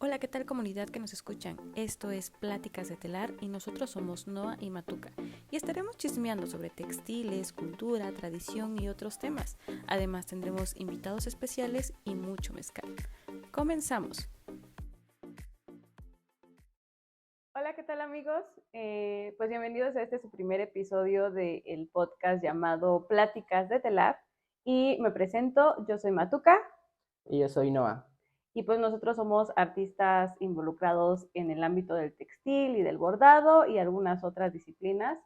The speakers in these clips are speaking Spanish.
Hola, ¿qué tal comunidad que nos escuchan? Esto es Pláticas de Telar y nosotros somos Noa y Matuca y estaremos chismeando sobre textiles, cultura, tradición y otros temas. Además tendremos invitados especiales y mucho mezcal. Comenzamos. Hola, ¿qué tal amigos? Pues bienvenidos a este su primer episodio del podcast llamado Pláticas de Telar. Y me presento, yo soy Matuca. Y yo soy Noah. Y pues nosotros somos artistas involucrados en el ámbito del textil y del bordado y algunas otras disciplinas.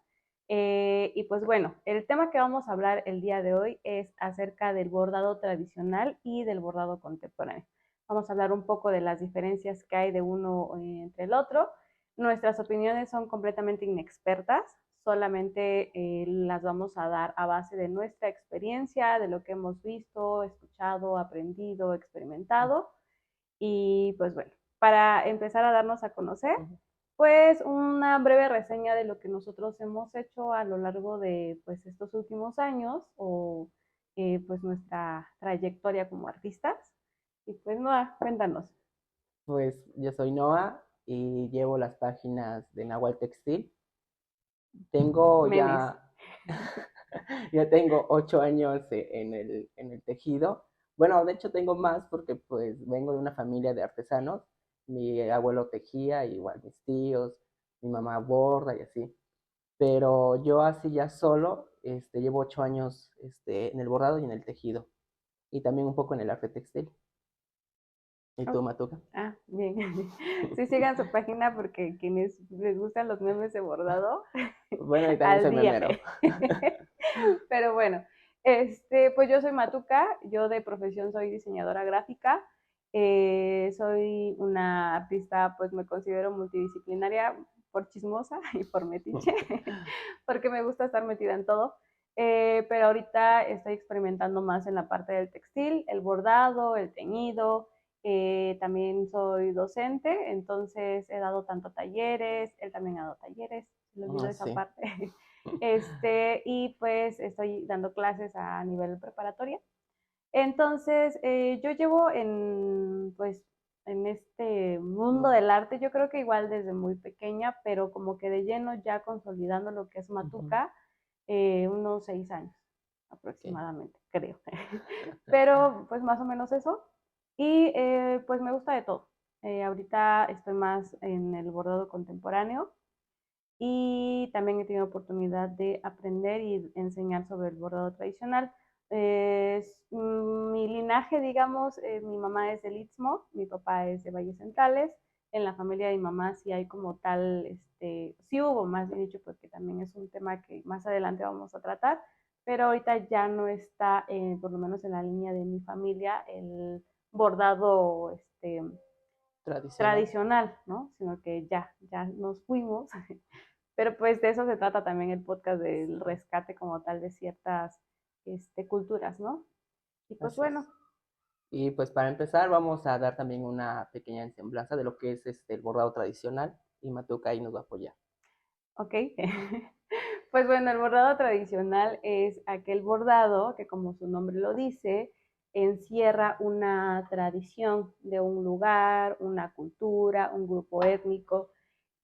Y pues bueno, el tema que vamos a hablar el día de hoy es acerca del bordado tradicional y del bordado contemporáneo. Vamos a hablar un poco de las diferencias que hay de uno entre el otro. Nuestras opiniones son completamente inexpertas, solamente las vamos a dar a base de nuestra experiencia, de lo que hemos visto, escuchado, aprendido, experimentado. Y pues bueno, para empezar a darnos a conocer, pues una breve reseña de lo que nosotros hemos hecho a lo largo de pues estos últimos años o pues nuestra trayectoria como artistas. Y pues Noah, cuéntanos. Pues yo soy Noah y llevo las páginas de Nahual Textil. Tengo Memes. ya tengo 8 años en el tejido. Bueno, de hecho tengo más porque pues vengo de una familia de artesanos. Mi abuelo tejía, igual mis tíos, mi mamá borda y así. Pero yo así ya solo, llevo 8 años en el bordado y en el tejido. Y también un poco en el arte textil. ¿Y tú, Matuca? Bien. Sí, sigan su página porque quienes les gustan los memes de bordado, Bueno, y también al soy día. memero. Pero bueno, pues yo soy Matuca, yo de profesión soy diseñadora gráfica, soy una artista, pues me considero multidisciplinaria por chismosa y por metiche, porque me gusta estar metida en todo. Pero ahorita estoy experimentando más en la parte del textil, el bordado, el teñido. También soy docente, entonces he dado tanto talleres, él también ha dado talleres, se le olvidó esa Sí. parte. Y pues estoy dando clases a nivel preparatoria. Entonces, yo llevo pues, en este mundo del arte, yo creo que igual desde muy pequeña, pero como que de lleno ya consolidando lo que es Matuca, unos 6 años aproximadamente, creo. Pero pues más o menos eso. Y pues me gusta de todo. Ahorita estoy más en el bordado contemporáneo y también he tenido oportunidad de aprender y enseñar sobre el bordado tradicional. Mi linaje, digamos, mi mamá es del Istmo, mi papá es de Valles Centrales. En la familia de mi mamá sí hay como tal, sí hubo más bien dicho, porque también es un tema que más adelante vamos a tratar, pero ahorita ya no está, por lo menos en la línea de mi familia, el bordado tradicional, ¿no? Sino que ya nos fuimos. Pero pues de eso se trata también el podcast, del rescate como tal de ciertas culturas, ¿no? Y pues Así es. bueno. Y pues para empezar vamos a dar también una pequeña semblanza de lo que es el bordado tradicional y Matuca ahí nos va a apoyar. Ok. Pues bueno, el bordado tradicional es aquel bordado que, como su nombre lo dice, encierra una tradición de un lugar, una cultura, un grupo étnico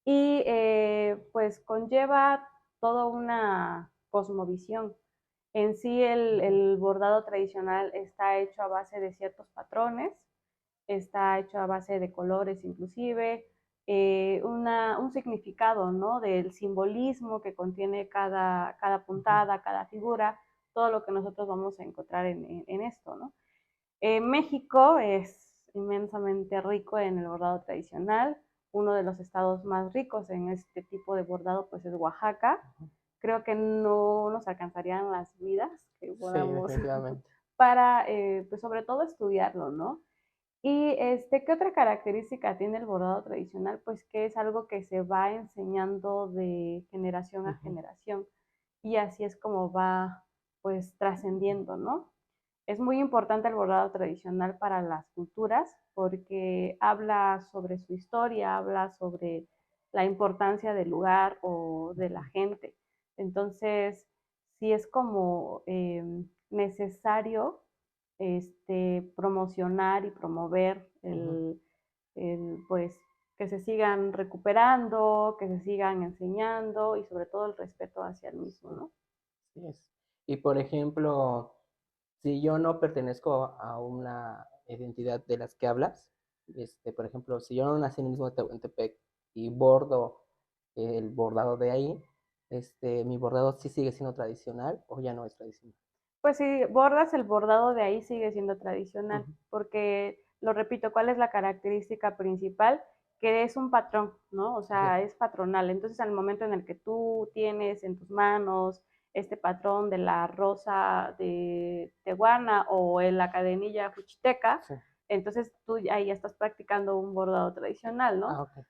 y pues conlleva toda una cosmovisión. En sí el bordado tradicional está hecho a base de ciertos patrones, está hecho a base de colores inclusive, un significado, ¿no? Del simbolismo que contiene cada puntada, cada figura, todo lo que nosotros vamos a encontrar en esto, ¿no? México es inmensamente rico en el bordado tradicional. Uno de los estados más ricos en este tipo de bordado pues es Oaxaca. Creo que no nos alcanzarían las vidas que Sí, podamos definitivamente. para, pues sobre todo estudiarlo, ¿no? Y ¿qué otra característica tiene el bordado tradicional? Pues que es algo que se va enseñando de generación a generación y así es como va pues trascendiendo, ¿no? Es muy importante el bordado tradicional para las culturas porque habla sobre su historia, habla sobre la importancia del lugar o de la gente. Entonces, sí es como necesario promocionar y promover el pues que se sigan recuperando, que se sigan enseñando y sobre todo el respeto hacia el mismo, ¿no? Sí es. Y por ejemplo, si yo no pertenezco a una identidad de las que hablas, por ejemplo, si yo no nací en el mismo Tehuantepec y bordo el bordado de ahí, mi bordado sí sigue siendo tradicional o ya no es tradicional. Pues si bordas el bordado de ahí sigue siendo tradicional, Ujú. porque, lo repito, ¿cuál es la característica principal? Que es un patrón, ¿no? O Ok. sea, es patronal. Entonces, al momento en el que tú tienes en tus manos este patrón de la rosa de Tehuana o en la cadenilla fuchiteca, Sí. entonces tú ahí ya estás practicando un bordado tradicional, ¿no? Ah, ok.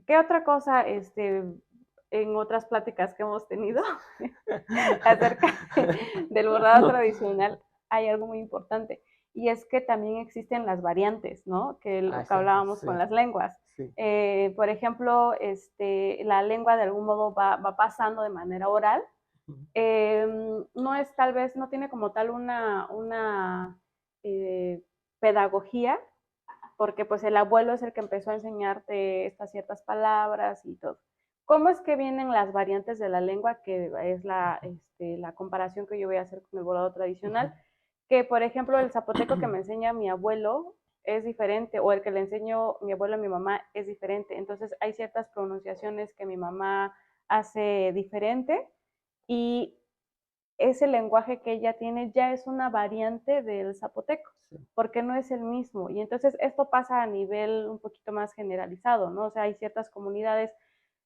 ¿Qué otra cosa, en otras pláticas que hemos tenido acerca del bordado tradicional, hay algo muy importante, y es que también existen las variantes, ¿no? Que Ah, lo que exacto, hablábamos sí, con las lenguas. sí. Por ejemplo, la lengua de algún modo va pasando de manera oral. Ujú. No es tal vez, no tiene como tal una pedagogía, porque pues el abuelo es el que empezó a enseñarte estas ciertas palabras y todo. ¿Cómo es que vienen las variantes de la lengua? Que es la comparación que yo voy a hacer con el bordado Ujú. tradicional. Que, por ejemplo, el zapoteco que me enseña mi abuelo es diferente, o el que le enseñó mi abuelo a mi mamá es diferente. Entonces, hay ciertas pronunciaciones que mi mamá hace diferente, y ese lenguaje que ella tiene ya es una variante del zapoteco, Sí. porque no es el mismo. Y entonces esto pasa a nivel un poquito más generalizado, ¿no? O sea, hay ciertas comunidades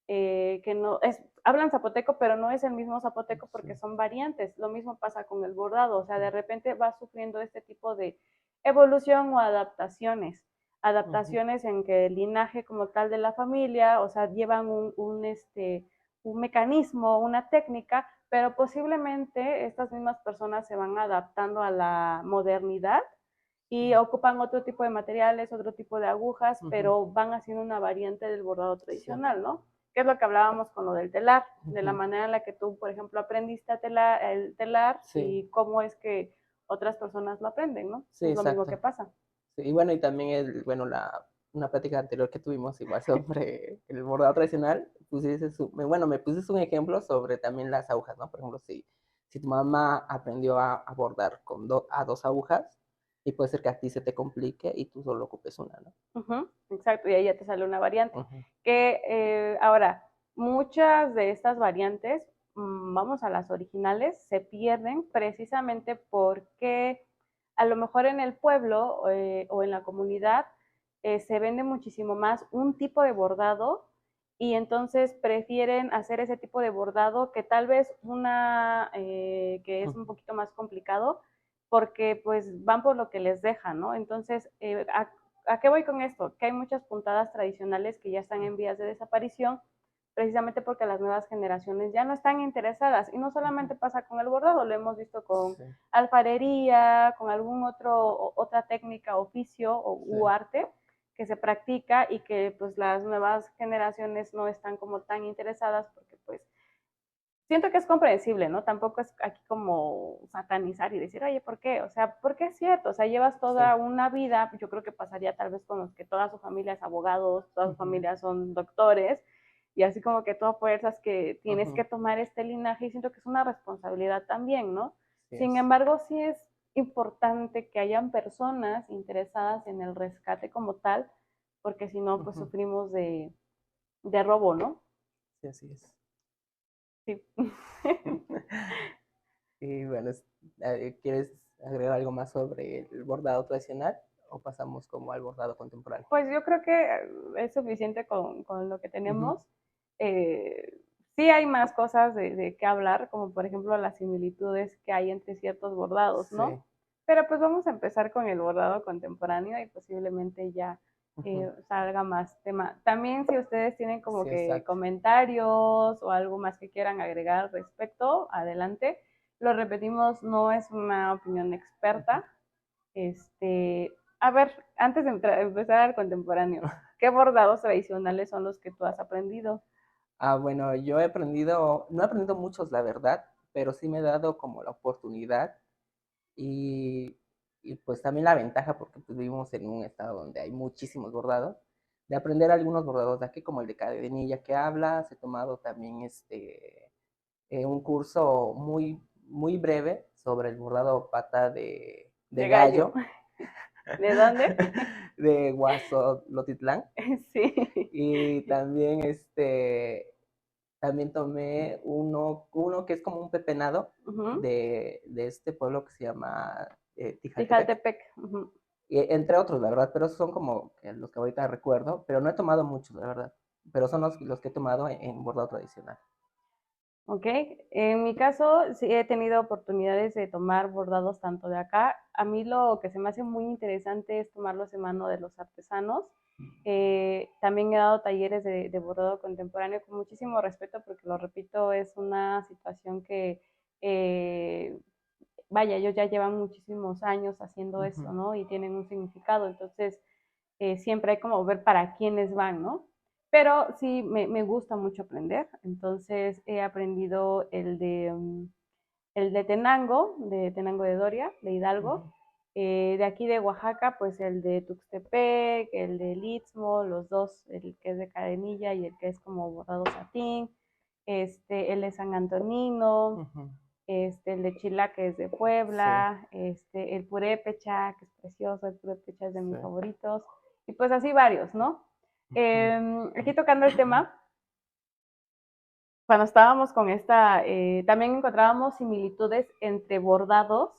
que no hablan zapoteco, pero no es el mismo zapoteco porque Sí. son variantes. Lo mismo pasa con el bordado, o sea, de repente va sufriendo este tipo de evolución o adaptaciones. Ujú. Adaptaciones en que el linaje como tal de la familia, o sea, llevan un mecanismo, una técnica, pero posiblemente estas mismas personas se van adaptando a la modernidad y Sí. ocupan otro tipo de materiales, otro tipo de agujas, Ujú. pero van haciendo una variante del bordado Sí. tradicional, ¿no? Que es lo que hablábamos con lo del telar, de la Ujú. manera en la que tú, por ejemplo, aprendiste a telar, el telar Sí, y cómo es que otras personas lo aprenden, ¿no? sí, Es lo mismo que exacto. pasa. Sí, y bueno, y también una plática anterior que tuvimos igual sobre el bordado tradicional, bueno, me pusiste un ejemplo sobre también las agujas, ¿no? Por ejemplo, si tu mamá aprendió a bordar a dos agujas, y puede ser que a ti se te complique y tú solo ocupes una, ¿no? Exacto, y ahí ya te sale una variante. Ujú. Que ahora, muchas de estas variantes, vamos a las originales, se pierden precisamente porque a lo mejor en el pueblo o en la comunidad se vende muchísimo más un tipo de bordado, y entonces prefieren hacer ese tipo de bordado que tal vez una que es un Ujú. poquito más complicado, porque pues van por lo que les dejan, ¿no? Entonces, ¿a qué voy con esto? Que hay muchas puntadas tradicionales que ya están en vías de desaparición, precisamente porque las nuevas generaciones ya no están interesadas. Y no Ujú. solamente pasa con el bordado, lo hemos visto con Sí, alfarería, con otra técnica, oficio u sí. arte que se practica, y que pues las nuevas generaciones no están como tan interesadas porque pues siento que es comprensible, ¿no? Tampoco es aquí como satanizar y decir, oye, ¿por qué? O sea, porque es cierto, o sea, llevas Sí. toda una vida, yo creo que pasaría tal vez con los que toda su familia es abogados, toda su Ujú. familia son doctores, y así como que tú a fuerzas que tienes que Ujú. tomar este linaje, y siento que es una responsabilidad también, ¿no? Sí Sin es. embargo, sí es importante que hayan personas interesadas en el rescate como tal, porque si no, pues Ujú. sufrimos de robo, ¿no? Sí, así es. Sí. Y bueno, ¿quieres agregar algo más sobre el bordado tradicional o pasamos como al bordado contemporáneo? Pues yo creo que es suficiente con lo que Ujú. tenemos. Sí hay más cosas de qué hablar, como por ejemplo las similitudes que hay entre ciertos bordados, ¿no? Sí. Pero pues vamos a empezar con el bordado contemporáneo y posiblemente ya Ujú. salga más tema. También si ustedes tienen como Sí, que exacto. comentarios o algo más que quieran agregar al respecto, adelante. Lo repetimos, no es una opinión Ujú. experta, a ver, antes de empezar al contemporáneo, ¿qué bordados tradicionales son los que tú has aprendido? Bueno, yo he aprendido, no he aprendido muchos, la verdad, pero sí me he dado como la oportunidad y, y pues también la ventaja porque pues vivimos en un estado donde hay muchísimos bordados, de aprender algunos bordados de aquí, como el de cadenilla que hablas. He tomado también un curso muy breve sobre el bordado pata de De gallo. gallo ¿De dónde? de Guasolotitlán. Sí. Y también también tomé uno que es como un pepenado de este pueblo que se llama Tijaltepec. Tijaltepec. Uh-huh. Entre otros, la verdad, pero esos son como los que ahorita recuerdo, pero no he tomado muchos, la verdad. Pero son los que he tomado en bordado tradicional. Ok, en mi caso sí he tenido oportunidades de tomar bordados tanto de acá. A mí lo que se me hace muy interesante es tomarlos de mano de los artesanos. También he dado talleres de bordado contemporáneo con muchísimo respeto porque, lo repito, es una situación que, vaya, ellos ya llevan muchísimos años haciendo esto, ¿no? Y tienen un significado, entonces siempre hay como ver para quiénes van, ¿no? Pero sí, me gusta mucho aprender, entonces he aprendido el de Tenango de Doria, de Hidalgo, de aquí de Oaxaca, pues el de Tuxtepec, el del Istmo, los dos, el que es de cadenilla y el que es como bordado satín, el de San Antonino, el de Chila, que es de Puebla, el purépecha, que es precioso, el purépecha es de mis favoritos, y pues así varios, ¿no? Aquí tocando el tema, cuando estábamos con esta, también encontrábamos similitudes entre bordados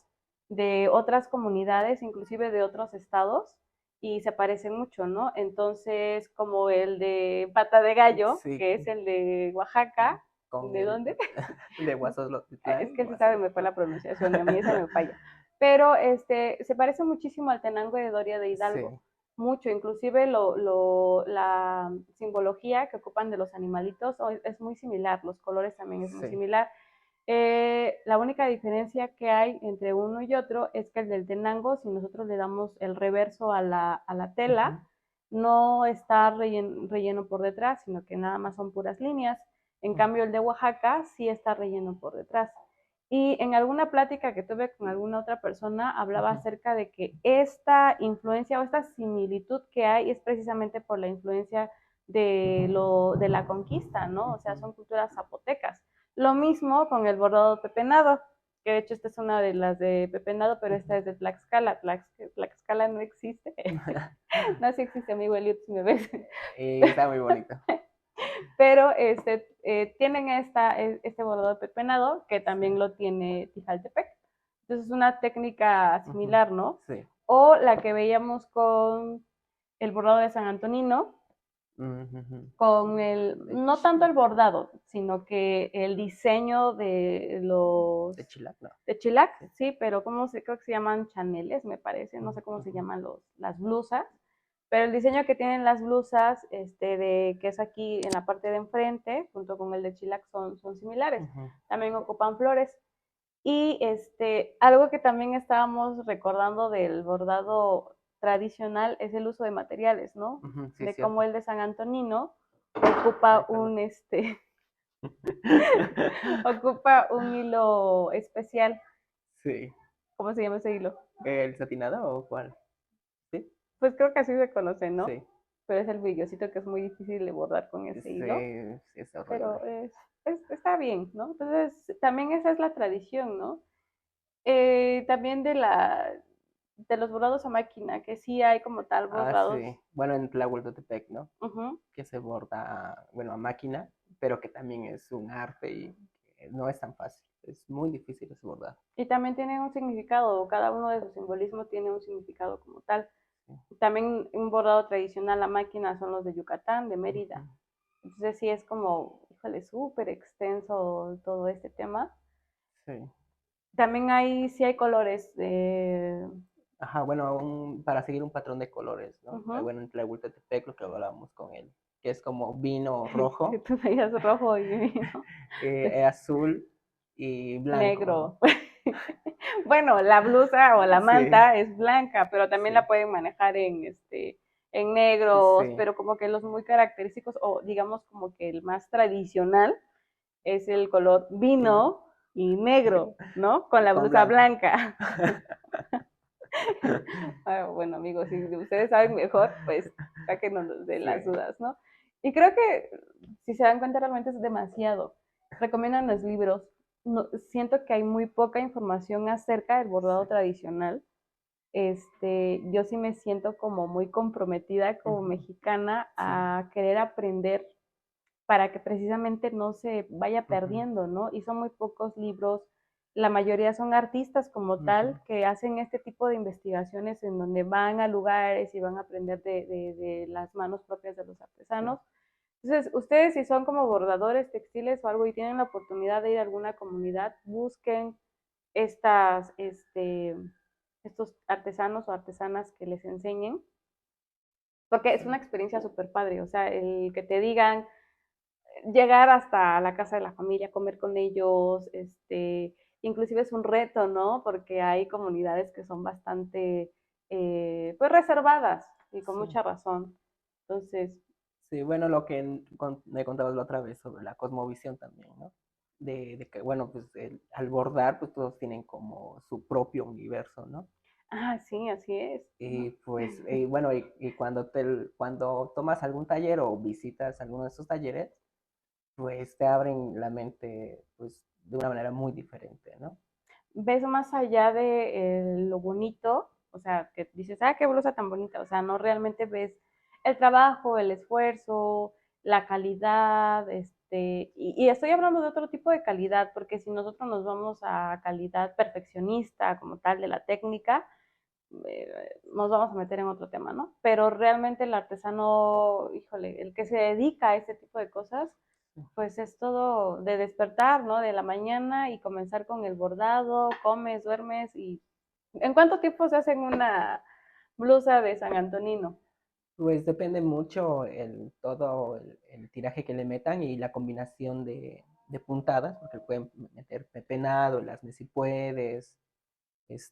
de otras comunidades, inclusive de otros estados, y se parecen mucho, ¿no? Entonces, como el de pata de gallo, que es el de Oaxaca, ¿de dónde? De Guasolotitlán. Es que sí sabe, me fue la pronunciación, a mí esa me falla. Pero se parece muchísimo al Tenango de Doria de Hidalgo. Mucho, inclusive la simbología que ocupan de los animalitos es muy similar, los colores también es muy similar. La única diferencia que hay entre uno y otro es que el del Tenango, si nosotros le damos el reverso a la tela, no está relleno por detrás, sino que nada más son puras líneas. En cambio, el de Oaxaca sí está relleno por detrás. Y en alguna plática que tuve con alguna otra persona, hablaba acerca de que esta influencia o esta similitud que hay es precisamente por la influencia de la conquista, ¿no? O sea, son culturas zapotecas. Lo mismo con el bordado pepenado, que de hecho esta es una de las de pepenado, pero esta es de Tlaxcala. Tlaxcala no existe. No, sí existe, amigo Eliud, si me ves. Está muy bonito. Pero tienen este bordado pepenado, que también lo tiene Tijaltepec. Entonces es una técnica similar, ¿no? Sí. O la que veíamos con el bordado de San Antonino, con no tanto el bordado, sino que el diseño de los... De chilac, ¿no? De chilac, sí, pero creo que se llaman chaneles, me parece, no sé cómo se llaman las blusas, pero el diseño que tienen las blusas, que es aquí en la parte de enfrente, junto con el de chilac, son similares. También ocupan flores. Y algo que también estábamos recordando del bordado tradicional es el uso de materiales, ¿no? Sí, de cierto. cómo el de San Antonino ocupa ocupa un hilo especial. Sí. ¿Cómo se llama ese hilo? ¿El satinado o cuál? ¿Sí? Pues creo que así se conoce, ¿no? Sí. Pero es el brillosito que es muy difícil de bordar con ese hilo. Sí, es horrible. Pero está bien, ¿no? Entonces, también esa es la tradición, ¿no? También de los bordados a máquina, que sí hay como tal bordados. Sí. Bueno, en Tlahueltepec, ¿no? Que se borda, bueno, a máquina, pero que también es un arte y no es tan fácil. Es muy difícil ese bordado. Y también tienen un significado, cada uno de sus simbolismos tiene un significado como tal. También un bordado tradicional a máquina son los de Yucatán, de Mérida. Entonces sí es como, híjole, súper extenso todo este tema. Sí. También sí hay colores. Ajá, bueno, para seguir un patrón de colores, ¿no? Bueno, en Tlahueltepec lo que hablábamos con él, que es como vino rojo. Tú veías rojo y vino. Azul y blanco. Negro. Bueno, la blusa o la manta es blanca, pero también la pueden manejar en negros, pero como que los muy característicos, o digamos como que el más tradicional, es el color vino y negro, ¿no? Con la blusa blanca. Ah, bueno, amigos, si ustedes saben mejor, pues sáquenos de las Sí. dudas, ¿no? Y creo que si se dan cuenta realmente es demasiado. Recomiendan los libros. No, siento que hay muy poca información acerca del bordado Sí. tradicional. Yo sí me siento como muy comprometida como Ujú. mexicana Sí. a querer aprender para que precisamente no se vaya Ujú. perdiendo, ¿no? Y son muy pocos libros, la mayoría son artistas como Ujú. tal, que hacen este tipo de investigaciones en donde van a lugares y van a aprender de las manos propias de los Sí. artesanos. Entonces, ustedes si son como bordadores textiles o algo y tienen la oportunidad de ir a alguna comunidad, busquen estas, estos artesanos o artesanas que les enseñen, porque es Sí. una experiencia súper padre, o sea, el que te digan, llegar hasta la casa de la familia, comer con ellos, inclusive es un reto, ¿no? Porque hay comunidades que son bastante, pues, reservadas y con Sí. mucha razón. Entonces, Sí, bueno, lo que me contabas la otra vez sobre la cosmovisión también, ¿no? De que, bueno, pues al bordar, pues todos tienen como su propio universo, ¿no? sí, así es. Y pues, bueno, y cuando tomas algún taller o visitas alguno de esos talleres, pues te abren la mente, pues, de una manera muy diferente, ¿no? Ves más allá de lo bonito, o sea, que dices, ah, qué blusa tan bonita, o sea, no realmente ves el trabajo, el esfuerzo, la calidad, y estoy hablando de otro tipo de calidad, porque si nosotros nos vamos a calidad perfeccionista como tal de la técnica, nos vamos a meter en otro tema, ¿no? Pero realmente el artesano, híjole, el que se dedica a este tipo de cosas, pues es todo de despertar, ¿no? De la mañana y comenzar con el bordado, comes, duermes y ¿en cuánto tiempo se hacen una blusa de San Antonino? Pues depende mucho todo el tiraje que le metan y la combinación de puntadas, porque pueden meter pepenado, las si puedes,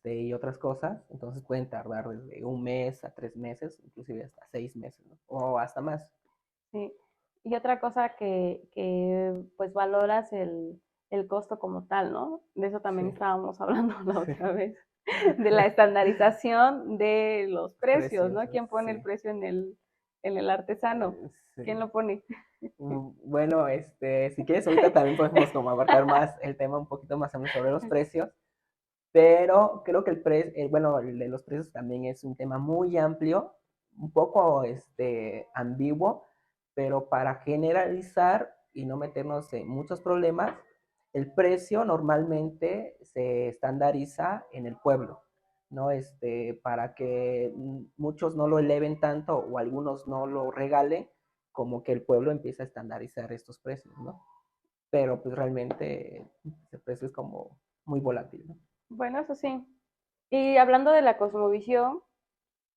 y otras cosas. Entonces pueden tardar desde un mes a 3 meses, inclusive hasta 6 meses, ¿no? O hasta más. Sí. Y otra cosa que pues valoras el costo como tal, ¿no? De eso también Sí, estábamos hablando la sí. otra vez, de la estandarización de los Los precios, precios, ¿no? ¿Quién pone el sí. precio en el artesano? ¿Quién Sí. lo pone? Bueno, si quieres, ahorita también podemos como abarcar más el tema un poquito más amplio sobre los precios, pero creo que bueno, el de los precios también es un tema muy amplio, un poco ambiguo, pero para generalizar y no meternos en muchos problemas, el precio normalmente se estandariza en el pueblo, ¿no? Para que muchos no lo eleven tanto o algunos no lo regalen, como que el pueblo empieza a estandarizar estos precios, ¿no? Pero pues realmente ese precio es como muy volátil, ¿no? Bueno, eso sí. Y hablando de la cosmovisión,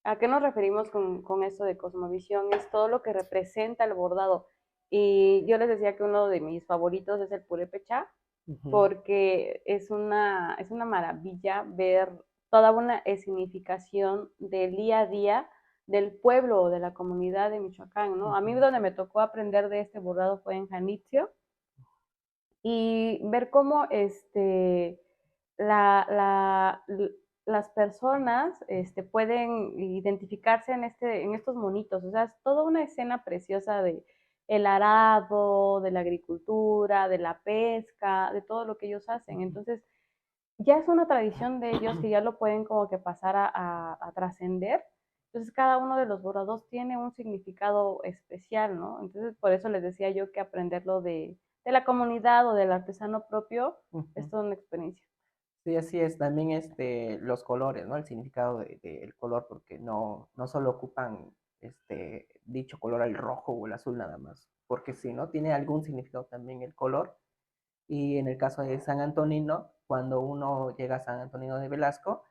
¿a qué nos referimos con esto de cosmovisión? Es todo lo que representa el bordado. Y yo les decía que uno de mis favoritos es el purépecha, Ujú. porque es una maravilla ver toda una escenificación del día a día del pueblo o de la comunidad de Michoacán, ¿no? A mí Ujú. donde me tocó aprender de este bordado fue en Janitzio y ver cómo la, la, las personas pueden identificarse en estos monitos. O sea, es toda una escena preciosa de el arado, de la agricultura, de la pesca, de todo lo que ellos hacen. Entonces, ya es una tradición de ellos que ya lo pueden como que pasar a trascender. Entonces, cada uno de los bordados tiene un significado especial, ¿no? Entonces, por eso les decía yo que aprenderlo de la comunidad o del artesano propio es Ujú. toda una experiencia. Sí, así es. También los colores, ¿no? El significado del color, porque no solo ocupan dicho color el rojo o el azul nada más, porque si no, tiene algún significado también el color. Y en el caso de San Antonino, cuando uno llega a San Antonino de Velasco,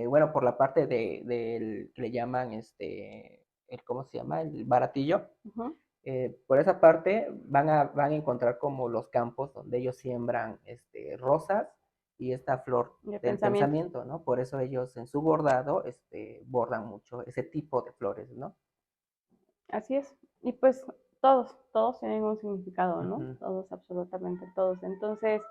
bueno, por la parte del que le llaman, ¿cómo se llama? El baratillo. Uh -huh. Por esa parte van a encontrar como los campos donde ellos siembran rosas y esta flor De del pensamiento. pensamiento, ¿no? Por eso ellos en su bordado bordan mucho ese tipo de flores, ¿no? Así es. Y pues todos tienen un significado, ¿no? Ujú. Todos, absolutamente todos. Entonces,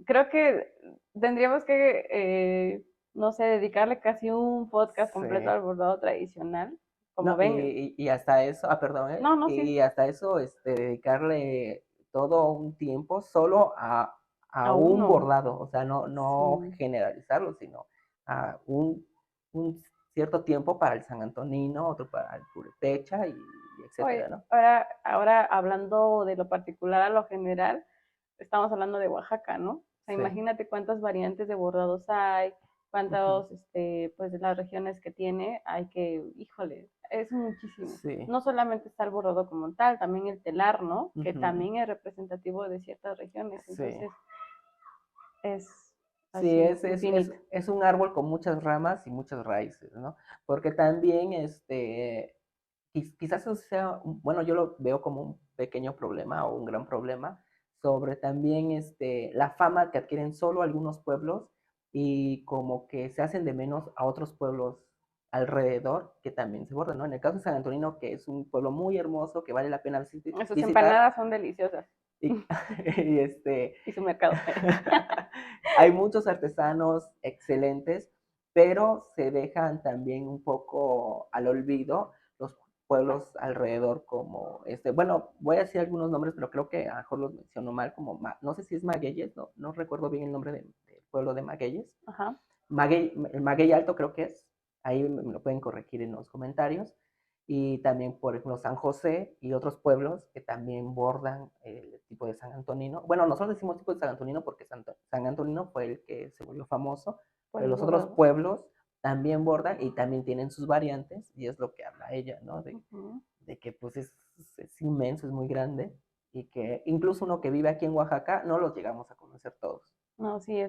creo que tendríamos que no sé, dedicarle casi un podcast completo Sí. al bordado tradicional, como No, venga. y hasta eso, perdón, No, no, sí, y hasta eso, dedicarle todo un tiempo solo a a un uno. bordado, o sea, no Sí. generalizarlo, sino a un cierto tiempo para el San Antonino, otro para el Purépecha, y etcétera, Oye, ¿no? ahora hablando de lo particular a lo general, estamos hablando de Oaxaca, ¿no? O sea, Sí. imagínate cuántas variantes de bordados hay, Ujú. cuántos, pues de las regiones que tiene, hay que, híjole, es muchísimo. Sí. No solamente está el bordado como tal, también el telar, ¿no? Que Ujú. también es representativo de ciertas regiones, Sí. entonces es Sí, así, infinito. es un árbol con muchas ramas y muchas raíces, ¿no? Porque también, quizás eso sea, bueno, yo lo veo como un pequeño problema o un gran problema sobre también, la fama que adquieren solo algunos pueblos y como que se hacen de menos a otros pueblos alrededor que también se bordan, ¿no? En el caso de San Antonino, que es un pueblo muy hermoso que vale la pena Sus visitar, empanadas son deliciosas y, y y su mercado. hay muchos artesanos excelentes, pero se dejan también un poco al olvido los pueblos alrededor como bueno, voy a decir algunos nombres, pero creo que a lo mejor los menciono mal, como, no sé si es Magueyes, no recuerdo bien el nombre del pueblo de Magueyes. Ajá. El Maguey Alto creo que es, ahí me lo pueden corregir en los comentarios. Y también, por ejemplo, San José y otros pueblos que también bordan el tipo de San Antonino. Bueno, nosotros decimos tipo de San Antonino porque San Antonino fue el que se volvió famoso, Por pero el los otros bordado. pueblos también bordan y también tienen sus variantes, y es lo que habla ella, ¿no? Ujú. De que pues es inmenso, es muy grande, y que incluso uno que vive aquí en Oaxaca no los llegamos a conocer todos. No, sí,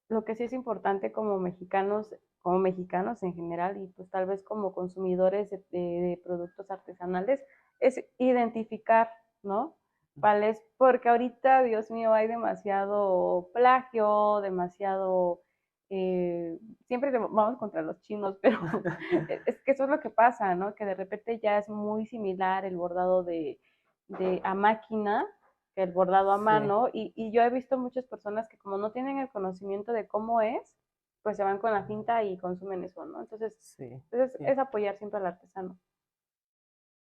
lo que sí es importante como mexicanos en general y pues tal vez como consumidores de productos artesanales, es identificar, ¿no? ¿Vale? Porque ahorita, Dios mío, hay demasiado plagio, demasiado... siempre vamos contra los chinos, pero es que eso es lo que pasa, ¿no? Que de repente ya es muy similar el bordado de a máquina que el bordado a Sí, mano y yo he visto muchas personas que como no tienen el conocimiento de cómo es, pues se van con la finta y consumen eso, ¿no? sí, Entonces sí. es apoyar siempre al artesano.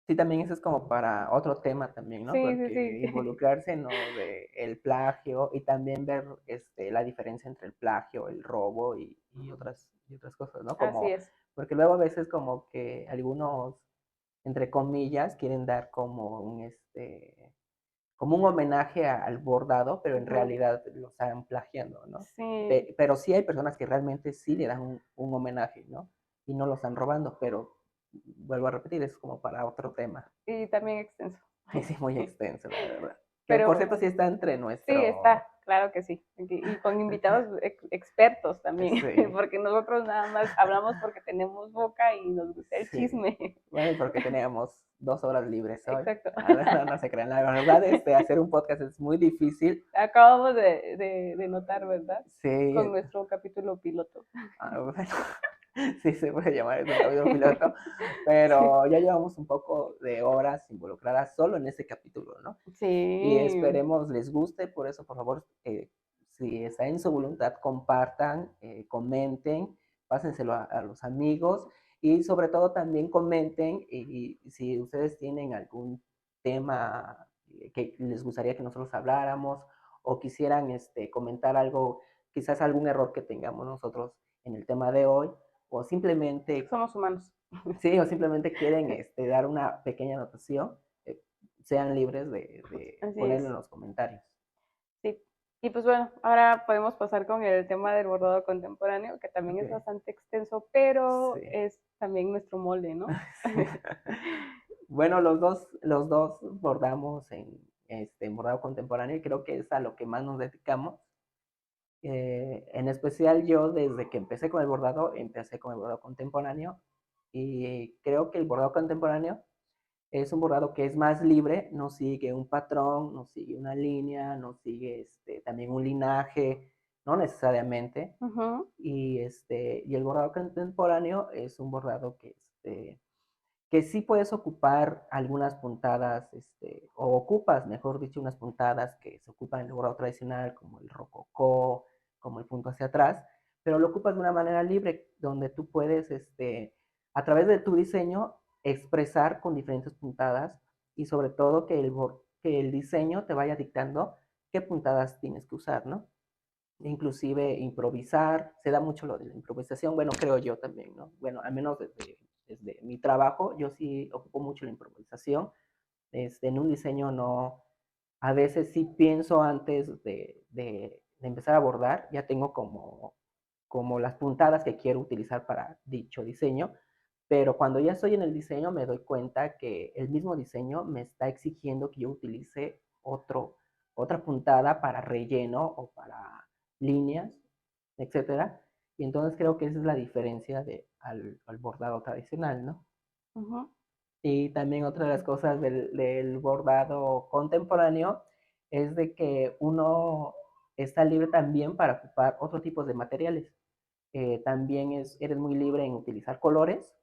Sí, también eso es como para otro tema también, ¿no? Sí, sí, Porque sí. involucrarse, ¿no? De el plagio y también ver, la diferencia entre el plagio, el robo y otras cosas, ¿no? Así Como, es. porque luego a veces como que algunos, entre comillas, quieren dar como un homenaje al bordado, pero en Ujú. realidad lo están plagiando, ¿no? Sí, Pero sí hay personas que realmente sí le dan un homenaje, ¿no? Y no lo están robando, pero vuelvo a repetir, es como para otro tema. y también extenso. Y sí, muy extenso, la verdad. Que por Pero cierto sí está entre sí, nuestro... está, claro que sí. Y con invitados expertos también, Sí, porque nosotros nada más hablamos porque tenemos boca y nos gusta el sí. chisme. Bueno, y porque teníamos 2 horas libres hoy. Exacto. No se crean, la verdad, hacer un podcast es muy difícil. Acabamos de notar, ¿verdad? Sí, Con nuestro capítulo piloto. bueno, sí se puede llamar eso un capítulo piloto, Sí. pero ya llevamos un poco de horas involucradas solo en este capítulo, ¿no? Y Sí, esperemos les guste, por eso, por favor, si está en su voluntad, compartan, comenten, pásenselo a los amigos y sobre todo también comenten y si ustedes tienen algún tema que les gustaría que nosotros habláramos o quisieran comentar algo, quizás algún error que tengamos nosotros en el tema de hoy, o simplemente, somos humanos. sí, o simplemente quieren dar una pequeña anotación, sean libres de Así ponerlo es. en los comentarios. Sí. Y pues bueno, ahora podemos pasar con el tema del bordado contemporáneo, que también Ok, es bastante extenso, pero sí. es también nuestro molde, ¿no? Sí. Bueno, los dos bordamos en bordado contemporáneo y creo que es a lo que más nos dedicamos. En especial yo, desde que empecé con el bordado, empecé con el bordado contemporáneo y creo que el bordado contemporáneo es un bordado que es más libre, no sigue un patrón, no sigue una línea, no sigue también un linaje, no necesariamente. Ujú. Y el bordado contemporáneo es un bordado que sí puedes ocupar algunas puntadas, o ocupas, mejor dicho, unas puntadas que se ocupan en el bordado tradicional, como el rococó, como el punto hacia atrás, pero lo ocupas de una manera libre, donde tú puedes, a través de tu diseño, expresar con diferentes puntadas y sobre todo que el diseño te vaya dictando qué puntadas tienes que usar, ¿no? Inclusive improvisar, se da mucho lo de la improvisación, bueno, creo yo también, ¿no? Bueno, al menos desde mi trabajo, yo sí ocupo mucho la improvisación. En un diseño no, a veces sí pienso antes de empezar a bordar, ya tengo como las puntadas que quiero utilizar para dicho diseño, pero cuando ya estoy en el diseño me doy cuenta que el mismo diseño me está exigiendo que yo utilice otra puntada para relleno o para líneas, etcétera. Y entonces creo que esa es la diferencia al bordado tradicional, ¿no? Ujú. Y también otra de las cosas del bordado contemporáneo es de que uno está libre también para ocupar otro tipo de materiales. También eres muy libre en utilizar colores,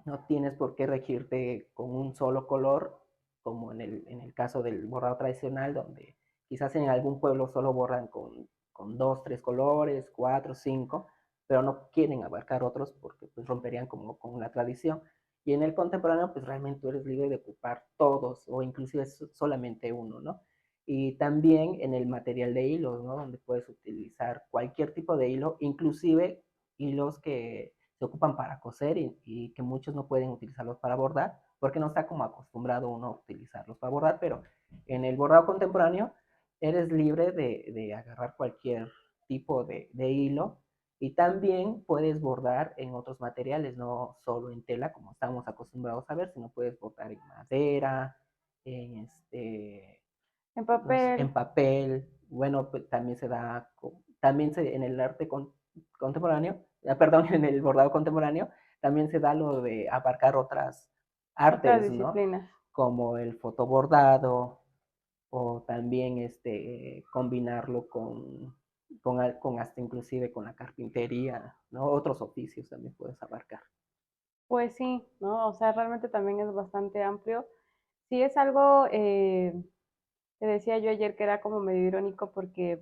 no tienes por qué regirte con un solo color, como en el caso del bordado tradicional, donde quizás en algún pueblo solo borran con dos, tres colores, cuatro, cinco, pero no quieren abarcar otros porque pues romperían como con la tradición. Y en el contemporáneo, pues realmente tú eres libre de ocupar todos o inclusive solamente uno, ¿no? Y también en el material de hilos, ¿no? Donde puedes utilizar cualquier tipo de hilo, inclusive hilos que se ocupan para coser y que muchos no pueden utilizarlos para bordar, porque no está como acostumbrado uno a utilizarlos para bordar, pero en el bordado contemporáneo eres libre de agarrar cualquier tipo de hilo y también puedes bordar en otros materiales, no solo en tela como estamos acostumbrados a ver, sino puedes bordar en madera, en En no sé, papel. en papel, bueno, pues, también en el arte contemporáneo, perdón, en el bordado contemporáneo, también se da lo de abarcar otras Otras artes, ¿no? disciplinas. Como el fotobordado o también combinarlo con hasta inclusive con la carpintería, ¿no? Otros oficios también puedes abarcar. Pues sí, ¿no? O sea, realmente también es bastante amplio. Sí es algo que decía yo ayer que era como medio irónico porque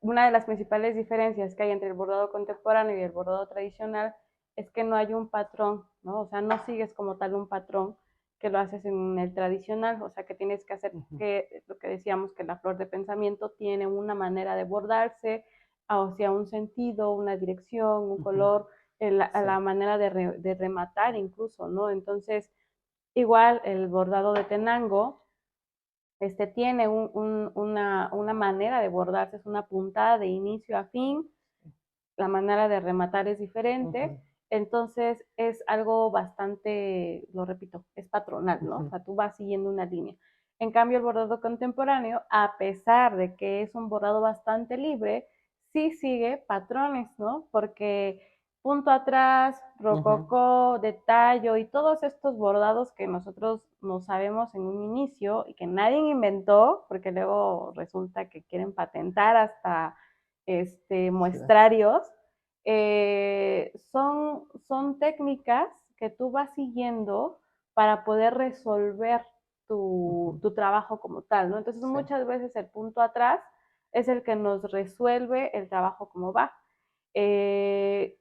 una de las principales diferencias que hay entre el bordado contemporáneo y el bordado tradicional es que no hay un patrón, ¿no? O sea, no sigues como tal un patrón que lo haces en el tradicional, o sea, que tienes que hacer que lo que decíamos que la flor de pensamiento tiene una manera de bordarse, o sea, un sentido, una dirección, un color, la Sí. manera de rematar incluso, ¿no? Entonces, igual el bordado de Tenango tiene una manera de bordarse, es una puntada de inicio a fin, la manera de rematar es diferente, Ujú, entonces es algo bastante, lo repito, es patronal, ¿no? O ujú. sea, tú vas siguiendo una línea. En cambio, el bordado contemporáneo, a pesar de que es un bordado bastante libre, sí sigue patrones, ¿no? Porque punto atrás, Ujú. rococó, detalle y todos estos bordados que nosotros no sabemos en un inicio y que nadie inventó, porque luego resulta que quieren patentar hasta Sí, muestrarios, son técnicas que tú vas siguiendo para poder resolver ujú, tu trabajo como tal, ¿no? Entonces sí, muchas veces el punto atrás es el que nos resuelve el trabajo como va. Eh,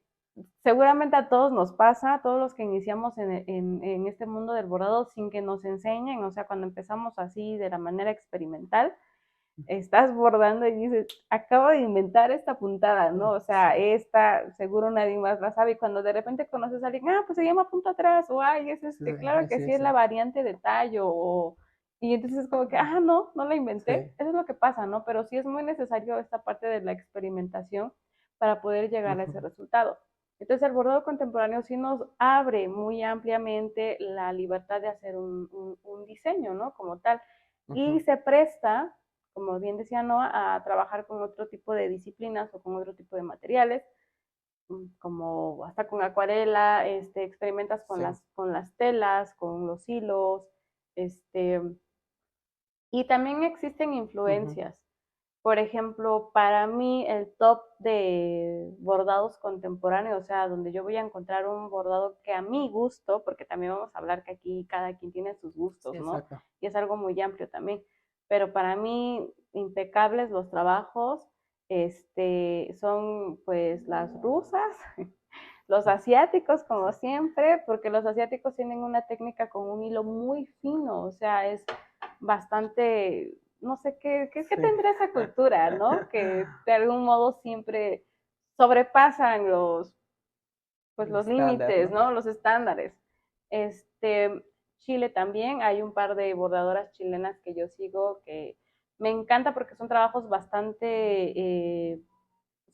Seguramente a todos nos pasa, a todos los que iniciamos en este mundo del bordado sin que nos enseñen, o sea, cuando empezamos así de la manera experimental, estás bordando y dices, acabo de inventar esta puntada, ¿no? O sea, sí, esta seguro nadie más la sabe y cuando de repente conoces a alguien, pues se llama punto atrás o ay, es sí, claro que sí, sí es sí, la variante de tallo y entonces es como que, no la inventé, sí, eso es lo que pasa, ¿no? Pero sí es muy necesario esta parte de la experimentación para poder llegar a ese ujú, resultado. Entonces el bordado contemporáneo sí nos abre muy ampliamente la libertad de hacer un diseño, ¿no? Como tal. Y ujú, se presta, como bien decía Noah, a trabajar con otro tipo de disciplinas o con otro tipo de materiales, como hasta con acuarela, experimentas con sí, las telas, con los hilos, este, y también existen ujú, influencias. Por ejemplo, para mí el top de bordados contemporáneos, o sea, donde yo voy a encontrar un bordado que a mi gusto, porque también vamos a hablar que aquí cada quien tiene sus sí, gustos, ¿no? exacto. Y es algo muy amplio también. Pero para mí, impecables los trabajos. son pues las rusas, los asiáticos como siempre, porque los asiáticos tienen una técnica con un hilo muy fino, o sea, es bastante, no sé qué Sí. tendrá esa cultura, ¿no? Que de algún modo siempre sobrepasan pues El los estándar, límites, ¿no? ¿no? Los estándares. Chile también, hay un par de bordadoras chilenas que yo sigo que me encanta porque son trabajos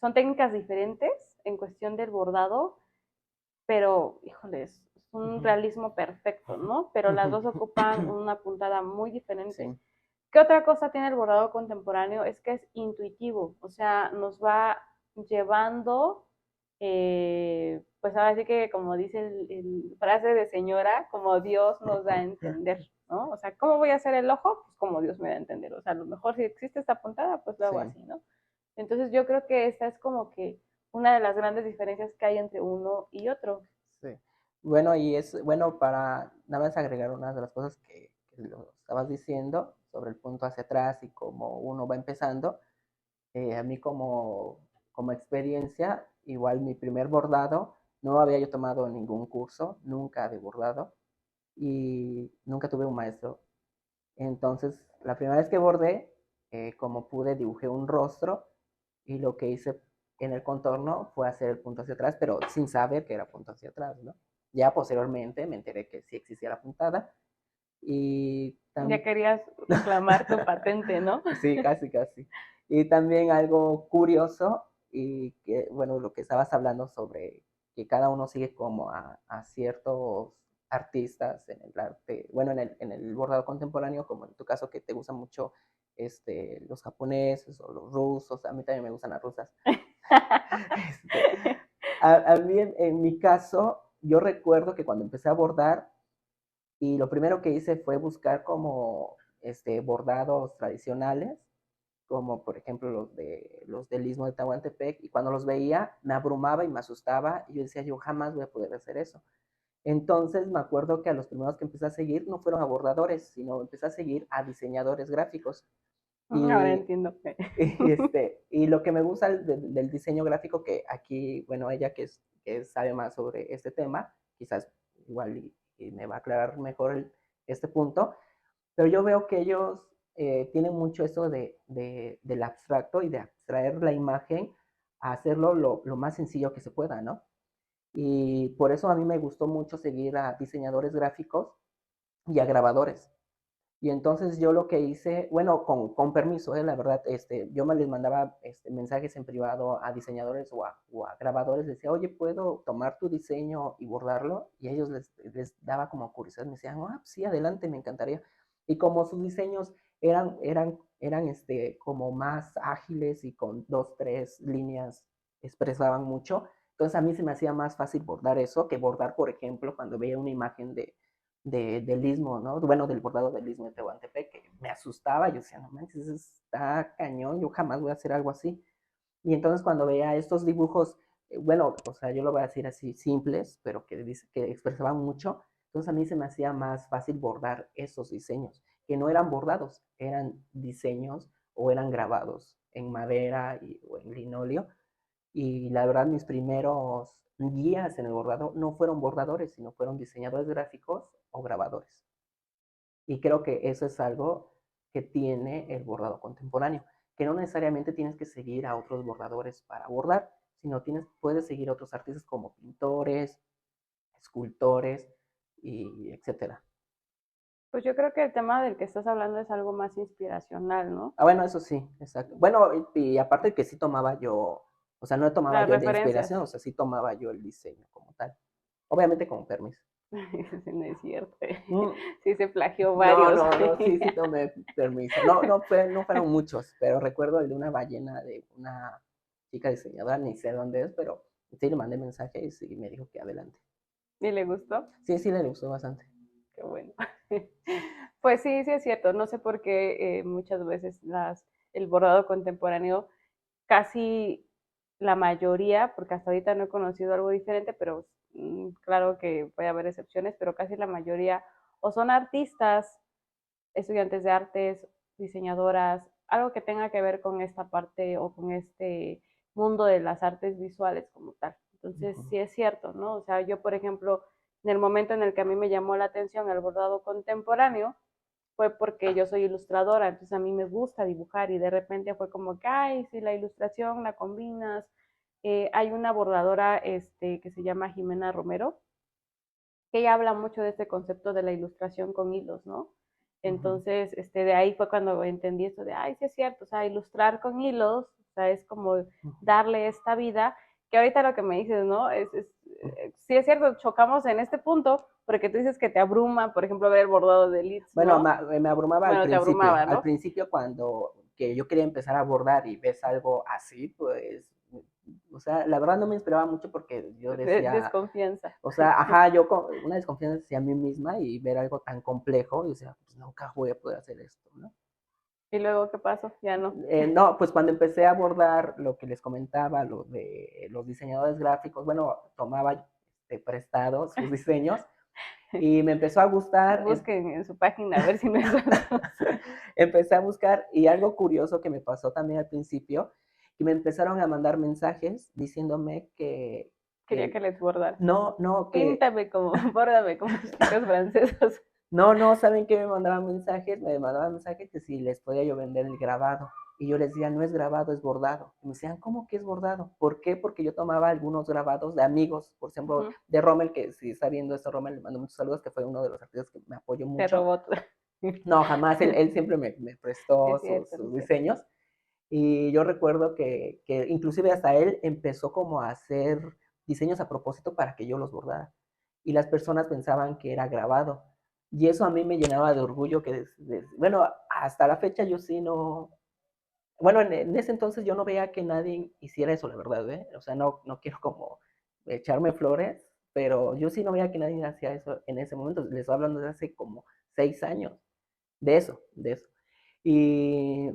son técnicas diferentes en cuestión del bordado, pero, híjoles, es un Ujú. realismo perfecto, ¿no? Pero las dos ocupan una puntada muy diferente. Sí, ¿Qué otra cosa tiene el bordado contemporáneo? Es que es intuitivo, o sea, nos va llevando, pues ahora sí que como dice frase de señora, como Dios nos da a entender, ¿no? O sea, ¿cómo voy a hacer el ojo? Pues como Dios me da a entender. O sea, a lo mejor si existe esta puntada, pues lo sí, hago así, ¿no? Entonces yo creo que esta es como que una de las grandes diferencias que hay entre uno y otro. sí. Bueno, y es bueno para nada más agregar una de las cosas que lo estabas diciendo sobre el punto hacia atrás y cómo uno va empezando. A mí como experiencia, igual mi primer bordado, no había yo tomado ningún curso, nunca de bordado, y nunca tuve un maestro. Entonces, la primera vez que bordé, como pude, dibujé un rostro y lo que hice en el contorno fue hacer el punto hacia atrás, pero sin saber que era punto hacia atrás, ¿no? Ya posteriormente me enteré que sí existía la puntada y Ya también, querías reclamar tu patente, ¿no? sí, casi, casi. Y también algo curioso y que, bueno, lo que estabas hablando sobre que cada uno sigue como a ciertos artistas en el arte, bueno, en el bordado contemporáneo, como en tu caso que te gustan mucho los japoneses o los rusos, a mí también me gustan las rusas. Este, a mí en mi caso, yo recuerdo que cuando empecé a bordar, y lo primero que hice fue buscar como bordados tradicionales, como por ejemplo los del Istmo de Tehuantepec, y cuando los veía me abrumaba y me asustaba, y yo decía, yo jamás voy a poder hacer eso. Entonces me acuerdo que a los primeros que empecé a seguir no fueron a bordadores, sino empecé a seguir a diseñadores gráficos. Ahora Y, entiendo. y lo que me gusta del diseño gráfico, que aquí, bueno, ella que sabe más sobre este tema, quizás igual y me va a aclarar mejor este punto, pero yo veo que ellos tienen mucho eso del abstracto y de abstraer la imagen a hacerlo lo más sencillo que se pueda, ¿no? Y por eso a mí me gustó mucho seguir a diseñadores gráficos y a grabadores. Y entonces yo lo que hice, bueno, con permiso, la verdad, yo me les mandaba mensajes en privado a diseñadores o a grabadores, decía, oye, ¿puedo tomar tu diseño y bordarlo? Y a ellos les daba como curiosidad, me decían, ah, sí, adelante, me encantaría. Y como sus diseños eran como más ágiles y con dos, tres líneas expresaban mucho, entonces a mí se me hacía más fácil bordar eso que bordar, por ejemplo, cuando veía una imagen del istmo, ¿no? Bueno, del bordado del istmo de Tehuantepec, que me asustaba, yo decía, no manches, eso está cañón, yo jamás voy a hacer algo así. Y entonces cuando veía estos dibujos, bueno, o sea, yo lo voy a decir así, simples, pero que expresaban mucho, entonces a mí se me hacía más fácil bordar esos diseños, que no eran bordados, eran diseños o eran grabados en madera o en linóleo, y la verdad, mis primeros guías en el bordado no fueron bordadores, sino fueron diseñadores gráficos o grabadores. Y creo que eso es algo que tiene el bordado contemporáneo, que no necesariamente tienes que seguir a otros bordadores para bordar, sino puedes seguir a otros artistas como pintores, escultores y etcétera. Pues yo creo que el tema del que estás hablando es algo más inspiracional, ¿no? Ah, bueno, eso sí, exacto. Bueno, y aparte que sí tomaba yo, o sea, no tomaba Las yo de referencias. inspiración, o sea, sí tomaba yo el diseño como tal. Obviamente con permiso. No es cierto. Mm, Sí se plagió no, varios. no, no, sí, sí tomé permiso. No, no fueron muchos, pero recuerdo el de una ballena de una chica diseñadora, ni sé dónde es, pero sí le mandé mensaje y sí me dijo que adelante. ¿Y le gustó? Sí, sí le gustó bastante. Qué bueno. Pues sí, sí es cierto. No sé por qué muchas veces el bordado contemporáneo, casi la mayoría, porque hasta ahorita no he conocido algo diferente, pero claro que puede haber excepciones, pero casi la mayoría o son artistas, estudiantes de artes, diseñadoras, algo que tenga que ver con esta parte o con este mundo de las artes visuales como tal. Entonces, sí es cierto, ¿no? O sea, yo, por ejemplo, en el momento en el que a mí me llamó la atención el bordado contemporáneo, fue porque yo soy ilustradora, entonces a mí me gusta dibujar y de repente fue como que, ay, si la ilustración la combinas. Hay una bordadora que se llama Jimena Romero, que ella habla mucho de este concepto de la ilustración con hilos, ¿no? Entonces, de ahí fue cuando entendí esto de, ay, sí es cierto, o sea, ilustrar con hilos, o sea, es como darle esta vida, que ahorita lo que me dices, ¿no? Sí es cierto, chocamos en este punto, porque tú dices que te abruma, por ejemplo, ver el bordado de Litz, Bueno, ¿no? me abrumaba Bueno, te abrumaba, al ¿no? principio cuando que yo quería empezar a bordar y ves algo así, pues, o sea, la verdad no me inspiraba mucho porque yo decía, Desconfianza. o sea, ajá, yo con una desconfianza hacia mí misma y ver algo tan complejo, y decía, pues nunca voy a poder hacer esto, ¿no? ¿Y luego qué pasó? Ya no. No, pues cuando empecé a abordar lo que les comentaba, lo de los diseñadores gráficos, bueno, tomaba prestados sus diseños y me empezó a gustar. Busquen en su página a ver si no es verdad. Empecé a buscar y algo curioso que me pasó también al principio, que me empezaron a mandar mensajes diciéndome Quería que les bordara. no, no, Píntame como, bórdame como tus chicas francesas. no, ¿saben qué? Me mandaban mensajes que si les podía yo vender el grabado. Y yo les decía, no es grabado, es bordado. Y me decían, ¿cómo que es bordado? ¿Por qué? Porque yo tomaba algunos grabados de amigos, por ejemplo, de Rommel, que si está viendo esto, Rommel, le mando muchos saludos, que fue uno de los artistas que me apoyó Te mucho. robó. No, jamás, él siempre me prestó Es cierto, sus es cierto. diseños. Y yo recuerdo que inclusive hasta él empezó como a hacer diseños a propósito para que yo los bordara. Y las personas pensaban que era grabado. Y eso a mí me llenaba de orgullo que, bueno, hasta la fecha yo sí no, bueno, en ese entonces yo no veía que nadie hiciera eso, la verdad, ¿eh? O sea, no quiero como echarme flores, pero yo sí no veía que nadie hacía eso en ese momento. Les estoy hablando de hace como 6 años, de eso. Y,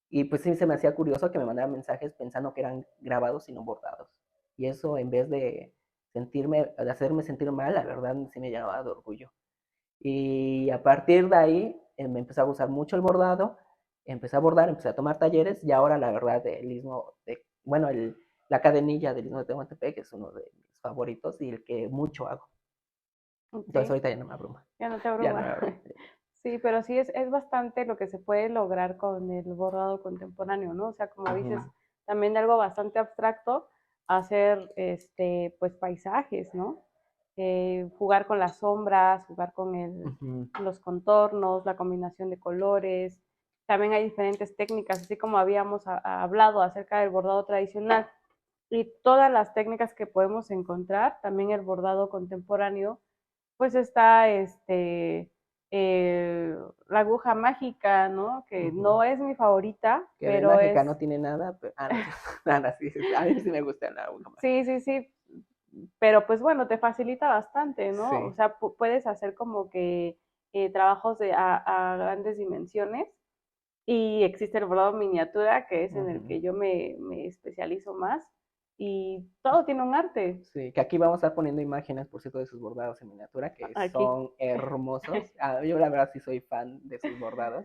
y pues sí se me hacía curioso que me mandaran mensajes pensando que eran grabados y no bordados. Y eso en vez de de hacerme sentir mal, la verdad sí me llenaba de orgullo. Y a partir de ahí me empezó a gustar mucho el bordado, empecé a bordar, empecé a tomar talleres y ahora la verdad el istmo, bueno, la cadenilla del istmo de Tehuantepec es uno de mis favoritos y el que mucho hago. Entonces Ok, ahorita ya no me abruma. ya no te Ya no me abruma. abruma. Sí, pero sí es bastante lo que se puede lograr con el bordado contemporáneo, ¿no? O sea, como dices, también algo bastante abstracto, hacer pues paisajes, ¿no? Jugar con las sombras, jugar con los contornos, la combinación de colores. También hay diferentes técnicas, así como habíamos hablado acerca del bordado tradicional y todas las técnicas que podemos encontrar, también el bordado contemporáneo, pues está la aguja mágica, ¿no? Que no es mi favorita, Que de pero mágica es... no tiene nada, pero, nada, sí, a mí sí me gusta la aguja mágica. Sí, sí, sí, pero pues bueno, te facilita bastante, ¿no? O Sí. sea, puedes hacer como que trabajos a grandes dimensiones y existe el bordado miniatura, que es en el que yo me especializo más y todo tiene un arte. Sí, que aquí vamos a estar poniendo imágenes, por cierto, de sus bordados en miniatura, que Aquí. son hermosos. Yo la verdad sí soy fan de sus bordados.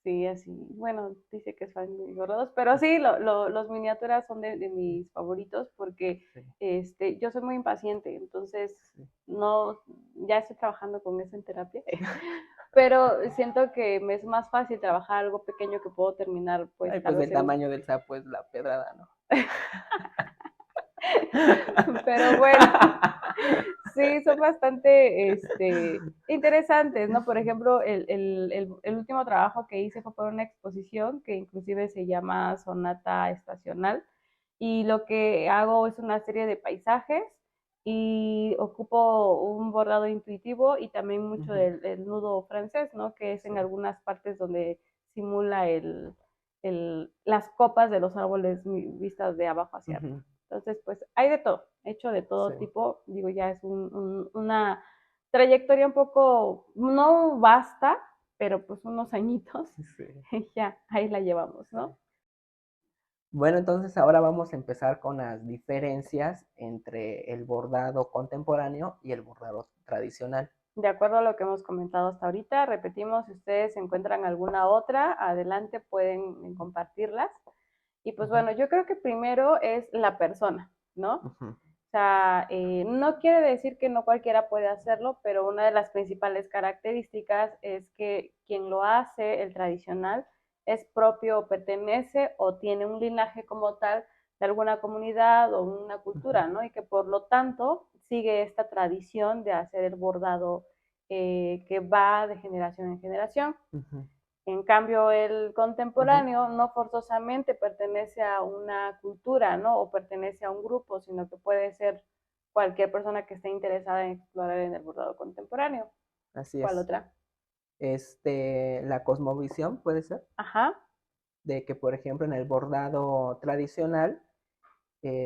Sí, así, bueno, dice que es fan de bordados, pero sí, los miniaturas son de mis favoritos porque yo soy muy impaciente, entonces no, ya estoy trabajando con eso en terapia, pero siento que me es más fácil trabajar algo pequeño que puedo terminar, pues Ay, tal pues vez el en... tamaño del sapo es la pedrada, ¿no? Pero bueno, sí, son bastante interesantes, ¿no? Por ejemplo, el último trabajo que hice fue para una exposición que inclusive se llama Sonata Estacional y lo que hago es una serie de paisajes y ocupo un bordado intuitivo y también mucho del nudo francés, ¿no? Que es en algunas partes donde simula las copas de los árboles vistas de abajo hacia arriba. Entonces, pues hay de todo, hecho de todo tipo. Digo, ya es una trayectoria un poco, no vasta, pero pues unos añitos. Y ya, ahí la llevamos, ¿no? Bueno, entonces ahora vamos a empezar con las diferencias entre el bordado contemporáneo y el bordado tradicional. De acuerdo a lo que hemos comentado hasta ahorita, repetimos, si ustedes encuentran alguna otra, adelante pueden compartirlas. Y pues bueno, yo creo que primero es la persona, ¿no? Ujú, O sea, no quiere decir que no cualquiera puede hacerlo, pero una de las principales características es que quien lo hace, el tradicional, es propio o pertenece o tiene un linaje como tal de alguna comunidad o una ujú, cultura, ¿no? Y que por lo tanto sigue esta tradición de hacer el bordado que va de generación en generación. ujú, En cambio, el ujú. contemporáneo no forzosamente pertenece a una cultura, ¿no? O pertenece a un grupo, sino que puede ser cualquier persona que esté interesada en explorar en el bordado contemporáneo. Así ¿Cuál es. otra? La cosmovisión puede ser, Ajá, de que, por ejemplo, en el bordado tradicional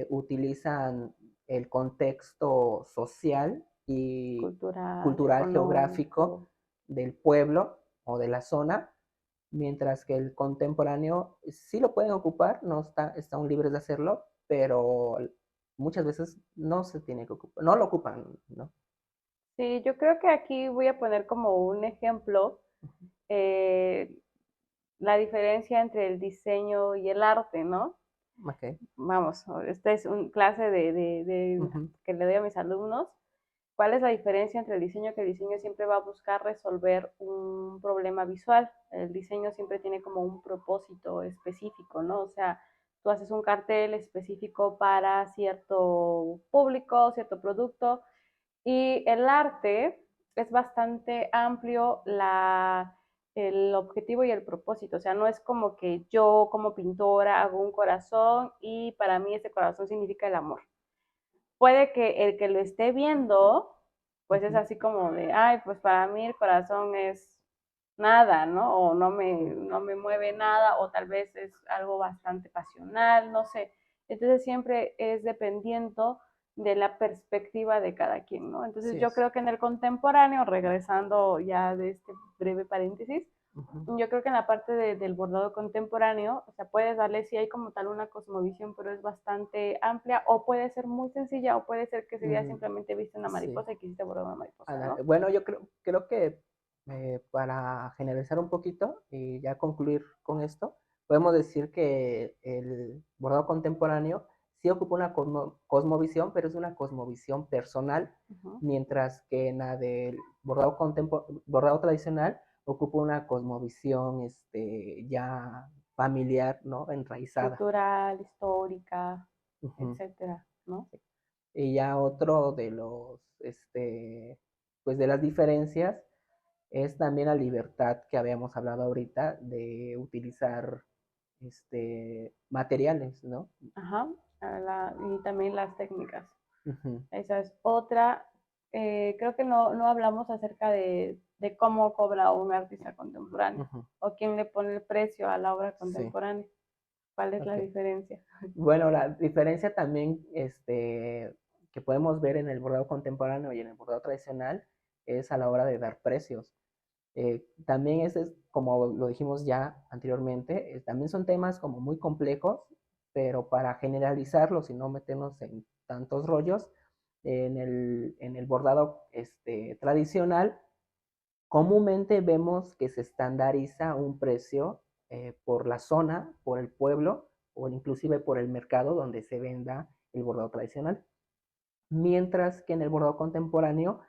utilizan el contexto social y cultural, cultural geográfico económico. del pueblo o de la zona, mientras que el contemporáneo sí lo pueden ocupar, no están libres de hacerlo, pero muchas veces no se tiene que ocupar, no lo ocupan, ¿no? Sí, yo creo que aquí voy a poner como un ejemplo eh, la diferencia entre el diseño y el arte, ¿no? Ok. Vamos, esta es una clase Ujú, que le doy a mis alumnos. ¿Cuál es la diferencia entre el diseño? Que el diseño siempre va a buscar resolver un problema visual. El diseño siempre tiene como un propósito específico, ¿no? O sea, tú haces un cartel específico para cierto público, cierto producto, y el arte es bastante amplio el objetivo y el propósito. O sea, no es como que yo como pintora hago un corazón y para mí ese corazón significa el amor. Puede que el que lo esté viendo, pues es ujú, así como de, ay, pues para mí el corazón es nada, ¿no? O ujú. no me mueve nada, o tal vez es algo bastante pasional, no sé. Entonces siempre es dependiendo de la perspectiva de cada quien, ¿no? Entonces Así yo es. creo que en el contemporáneo, regresando ya de este breve paréntesis, Ujú, yo creo que en la parte del bordado contemporáneo, o sea, puedes darle sí hay como tal una cosmovisión, pero es bastante amplia, o puede ser muy sencilla, o puede ser que ese día mm, simplemente viste una sí. mariposa y quisiste bordar una mariposa, ¿no? Bueno, yo creo que para generalizar un poquito y ya concluir con esto, podemos decir que el bordado contemporáneo sí ocupa una cosmovisión, pero es una cosmovisión personal, Uh -huh. mientras que en la del bordado tradicional ocupa una cosmovisión ya familiar, ¿no? Enraizada. Cultural, histórica, Ujú. etcétera, ¿no? Y ya otro de pues de las diferencias es también la libertad que habíamos hablado ahorita de utilizar materiales, ¿no? Ajá, y también las técnicas. Ujú, Esa es otra. Creo que no hablamos acerca de cómo cobra un artista contemporáneo ujú, o quién le pone el precio a la obra sí, contemporánea. ¿Cuál es la ok. diferencia? Bueno, la diferencia también que podemos ver en el bordado contemporáneo y en el bordado tradicional es a la hora de dar precios. También como lo dijimos ya anteriormente, también son temas como muy complejos, pero para generalizarlos y no meternos en tantos rollos, en el bordado tradicional, comúnmente vemos que se estandariza un precio por la zona, por el pueblo o inclusive por el mercado donde se venda el bordado tradicional. Mientras que en el bordado contemporáneo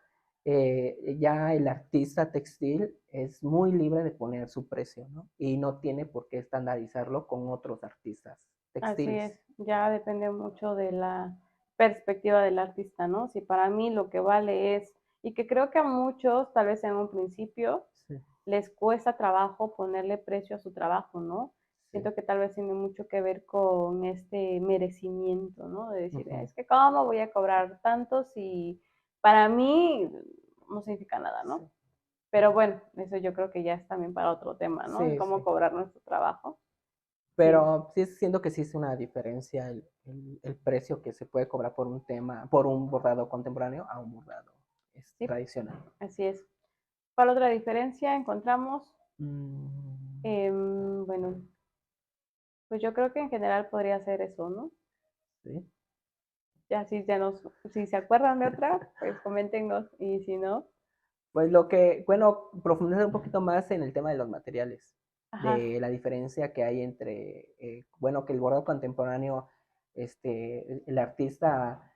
ya el artista textil es muy libre de poner su precio, ¿no? Y no tiene por qué estandarizarlo con otros artistas Así textiles. es, ya depende mucho de la perspectiva del artista, ¿no? Si para mí lo que vale es, y que creo que a muchos, tal vez en un principio, Sí, les cuesta trabajo ponerle precio a su trabajo, ¿no? sí. Siento que tal vez tiene mucho que ver con este merecimiento, ¿no? De decir, Ujú, es que cómo voy a cobrar tanto si para mí no significa nada, sí, ¿no? Pero bueno, eso yo creo que ya es también para otro tema, ¿no? El sí, cómo sí. cobrar nuestro trabajo. Sí, Pero sí siento que sí es una diferencia el precio que se puede cobrar por un bordado contemporáneo a un bordado sí, tradicional. así es. ¿Cuál otra diferencia encontramos? Mm, Bueno, pues yo creo que en general podría ser eso, ¿no? sí. Ya si se acuerdan de otra, pues coméntenos y si no, Pues profundizar un poquito más en el tema de los materiales, Ajá, de la diferencia que hay entre, que el bordado contemporáneo, el artista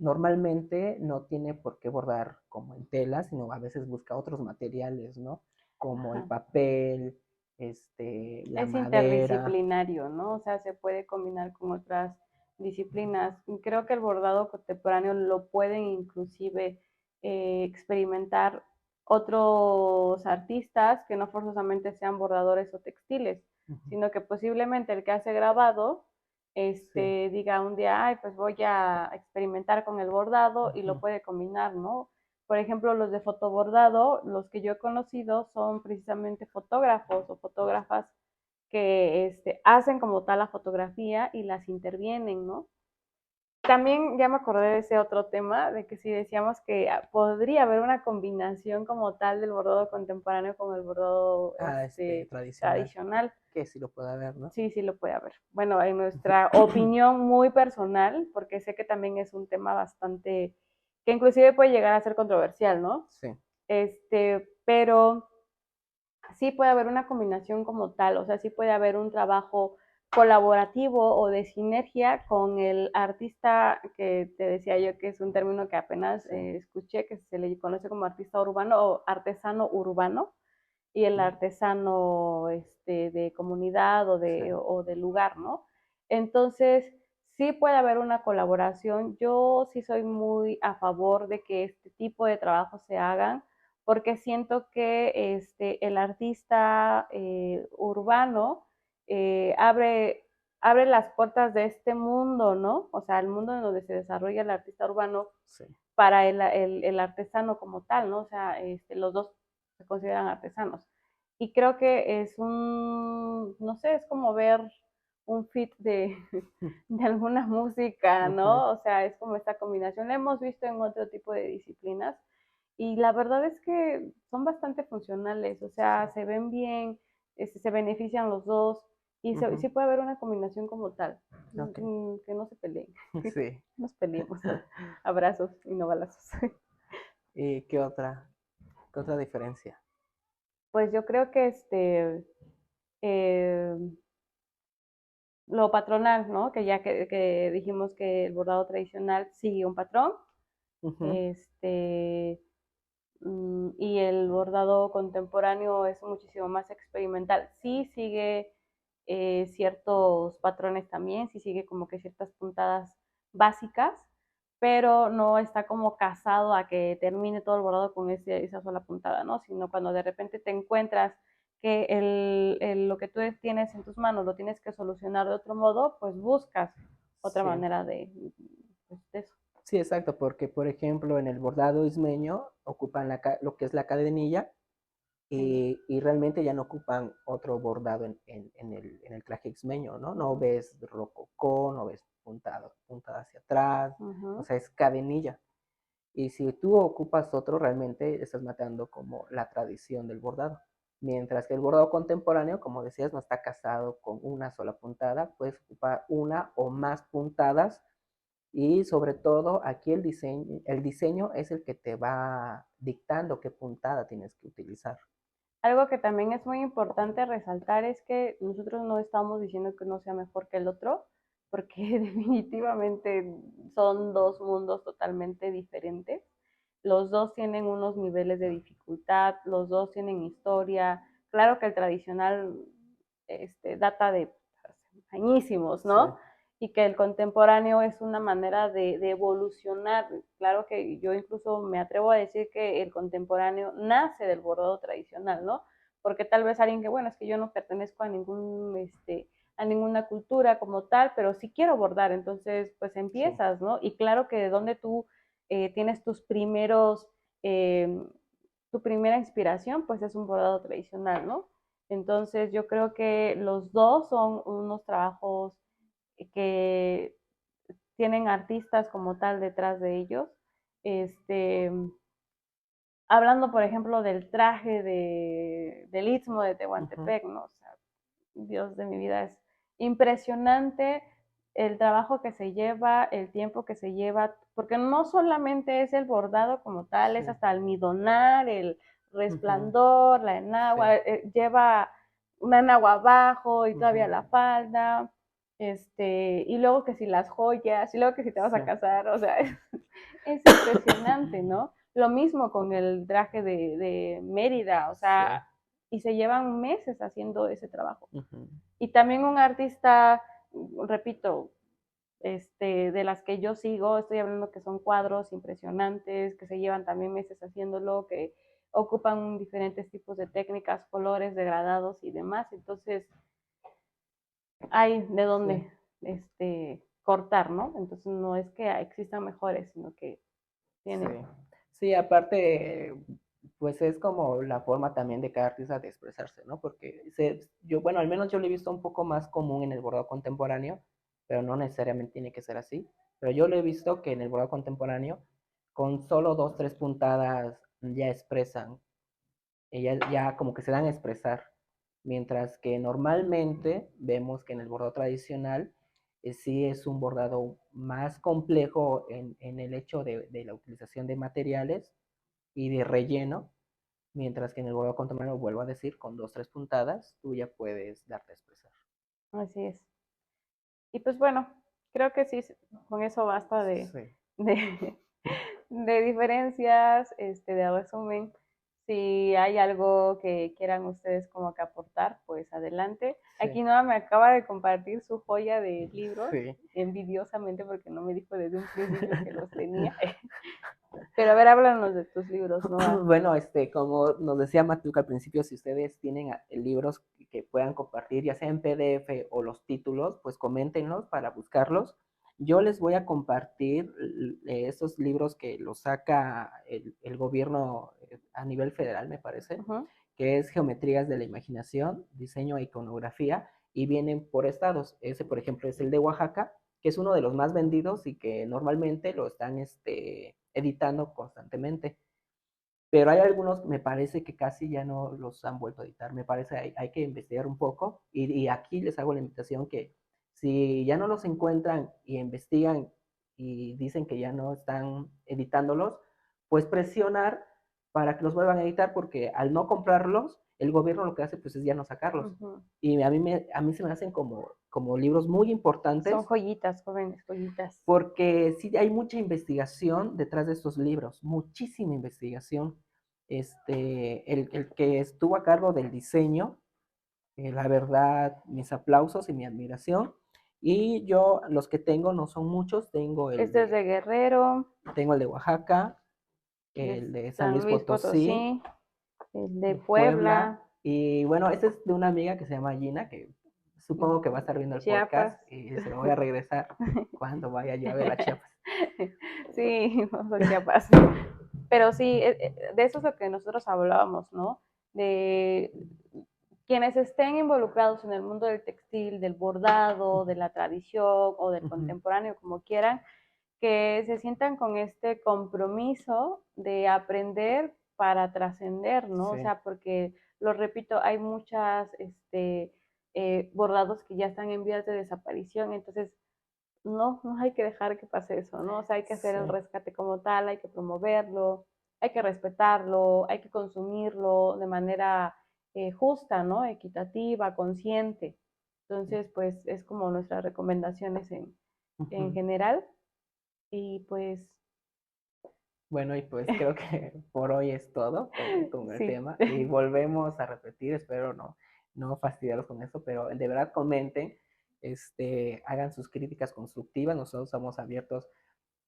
normalmente no tiene por qué bordar como en tela, sino a veces busca otros materiales, ¿no? Como el ajá. papel, la Es madera. interdisciplinario, ¿no? O sea, se puede combinar con otras disciplinas. Creo que el bordado contemporáneo lo pueden inclusive experimentar otros artistas que no forzosamente sean bordadores o textiles, Ujú. sino que posiblemente el que hace grabado Sí. diga un día, ay, pues voy a experimentar con el bordado y lo Ujú. puede combinar, ¿no? Por ejemplo, los de fotobordado, los que yo he conocido son precisamente fotógrafos o fotógrafas que hacen como tal la fotografía y las intervienen, ¿no? También ya me acordé de ese otro tema, de que si decíamos que podría haber una combinación como tal del bordado contemporáneo con el bordado Tradicional, tradicional. que sí lo puede haber, ¿no? Sí, sí lo puede haber. Bueno, en nuestra opinión muy personal, porque sé que también es un tema bastante, que inclusive puede llegar a ser controversial, ¿no? Sí. Pero sí puede haber una combinación como tal, o sea, sí puede haber un trabajo colaborativo o de sinergia con el artista que te decía yo que es un término que apenas Sí. escuché, que se le conoce como artista urbano o artesano urbano, y el Ujú. artesano de comunidad Sí. o de lugar, ¿no? Entonces, sí puede haber una colaboración. Yo sí soy muy a favor de que este tipo de trabajos se hagan, porque siento que el artista urbano abre las puertas de este mundo, ¿no? O sea, el mundo en donde se desarrolla el artista urbano Sí. para el artesano como tal, ¿no? O sea, los dos se consideran artesanos. Y creo que es no sé, es como ver un fit de alguna música, Ujú. ¿no? O sea, es como esta combinación. La hemos visto en otro tipo de disciplinas y la verdad es que son bastante funcionales, o Sí. sea, se ven bien, se benefician los dos y Ujú. sí puede haber una combinación como tal, Ok. que no se peleen, Sí. nos peleemos, abrazos y no balazos. ¿Y qué otra diferencia? Pues yo creo que eh, lo patronal, ¿no? Que ya que dijimos que el bordado tradicional sigue un patrón, Ujú. este, y el bordado contemporáneo es muchísimo más experimental. Sí sigue ciertos patrones también, sí sigue como que ciertas puntadas básicas, pero no está como casado a que termine todo el bordado con esa sola puntada, ¿no? Sino cuando de repente te encuentras que lo que tú tienes en tus manos lo tienes que solucionar de otro modo, pues buscas otra Sí. manera pues, de eso. Sí, exacto, porque por ejemplo en el bordado ismeño ocupan lo que es la cadenilla Sí. y realmente ya no ocupan otro bordado en el traje ismeño, ¿no? No ves rococó, no ves puntada hacia atrás, o Ujú. sea, es cadenilla. Y si tú ocupas otro, realmente estás matando como la tradición del bordado. Mientras que el bordado contemporáneo, como decías, no está casado con una sola puntada, puedes ocupar una o más puntadas y sobre todo aquí el diseño es el que te va dictando qué puntada tienes que utilizar. Algo que también es muy importante resaltar es que nosotros no estamos diciendo que uno sea mejor que el otro, porque definitivamente son dos mundos totalmente diferentes. Los dos tienen unos niveles de dificultad, los dos tienen historia. Claro que el tradicional data de añísimos, Sí, ¿no? Y que el contemporáneo es una manera de evolucionar. Claro que yo incluso me atrevo a decir que el contemporáneo nace del bordado tradicional, ¿no? Porque tal vez alguien que, bueno, es que yo no pertenezco a ninguna cultura como tal, pero sí quiero bordar, entonces pues sí, empiezas, ¿no? Y claro que de donde tú tienes eh, tu primera inspiración, pues es un bordado tradicional, ¿no? Entonces yo creo que los dos son unos trabajos que tienen artistas como tal detrás de ellos. Este, hablando, por ejemplo, del traje del Istmo de ujú, Tehuantepec, ¿no? O sea, Dios de mi vida, es impresionante el trabajo que se lleva, el tiempo que se lleva, porque no solamente es el bordado como tal, es Sí. hasta almidonar, el Ujú. resplandor, la enagua, Sí. lleva una enagua abajo y todavía Ujú. la falda, y luego que si las joyas, y luego que si te vas a Sí. casar, o sea, es impresionante, ¿no? Lo mismo con el traje de Mérida, o sea, Sí. y se llevan meses haciendo ese trabajo. Ujú. Y también un artista, repito, de las que yo sigo, estoy hablando que son cuadros impresionantes, que se llevan también meses haciéndolo, que ocupan diferentes tipos de técnicas, colores, degradados y demás. Entonces, hay de Sí. dónde cortar, ¿no? Entonces, no es que existan mejores, sino que Sí. tienen. Sí, aparte, pues es como la forma también de cada artista de expresarse, ¿no? Porque yo, bueno, al menos yo lo he visto un poco más común en el bordado contemporáneo, pero no necesariamente tiene que ser así. Pero yo lo he visto que en el bordado contemporáneo, con solo dos, tres puntadas ya expresan, ya como que se dan a expresar. Mientras que normalmente vemos que en el bordado tradicional sí es un bordado más complejo en el hecho de la utilización de materiales y de relleno, mientras que en el bordado contemporáneo, vuelvo a decir, con dos, tres puntadas, tú ya puedes darte a expresar. Así es. Y pues bueno, creo que sí, con eso basta Sí. de, de diferencias, de resumen. Si hay algo que quieran ustedes como que aportar, pues adelante. Sí. Aquí Noa me acaba de compartir su joya de libros, Sí. envidiosamente porque no me dijo desde un principio que los tenía. Pero a ver, háblanos de tus libros, Noa. Bueno, como nos decía Matuca al principio, si ustedes tienen libros que puedan compartir, ya sea en PDF o los títulos, pues coméntenlos para buscarlos. Yo les voy a compartir esos libros que los saca el gobierno a nivel federal, me parece, que es Geometrías de la Imaginación, Diseño e Iconografía, y vienen por estados. Ese, por ejemplo, es el de Oaxaca, que es uno de los más vendidos y que normalmente lo están editando constantemente. Pero hay algunos, me parece que casi ya no los han vuelto a editar. Me parece hay que investigar un poco. Y aquí les hago la invitación que si ya no los encuentran y investigan y dicen que ya no están editándolos, pues presionar para que los vuelvan a editar, porque al no comprarlos, el gobierno lo que hace pues es ya no sacarlos. Y a mí se me hacen como libros muy importantes. Son joyitas, jóvenes joyitas. Porque sí hay mucha investigación detrás de estos libros, muchísima investigación. El que estuvo a cargo del diseño, la verdad, mis aplausos y mi admiración. Y yo, los que tengo no son muchos, Este es de Guerrero. Tengo el de Oaxaca, De el de San San Luis Luis Potosí, Potosí, el de de Puebla. Puebla, Y bueno, este es de una amiga que se llama Gina, que supongo que va a estar viendo el Chiapas. podcast y se lo voy a regresar cuando vaya yo a ver a Chiapas. Sí, vamos a Chiapas. Pero sí, de eso es lo que nosotros hablábamos, ¿no? De quienes estén involucrados en el mundo del textil, del bordado, de la tradición o del contemporáneo, como quieran, que se sientan con este compromiso de aprender para trascender, ¿no? Sí. O sea, porque, lo repito, hay muchas bordados que ya están en vías de desaparición, entonces no hay que dejar que pase eso, ¿no? O sea, hay que hacer el Sí. rescate como tal, hay que promoverlo, hay que respetarlo, hay que consumirlo de manera justa, ¿no? Equitativa, consciente. Entonces, pues es como nuestras recomendaciones en general. Y pues, Bueno, y pues creo que por hoy es todo con el sí. tema. Y volvemos a repetir, espero no fastidiarlos con eso, pero de verdad comenten, hagan sus críticas constructivas. Nosotros estamos abiertos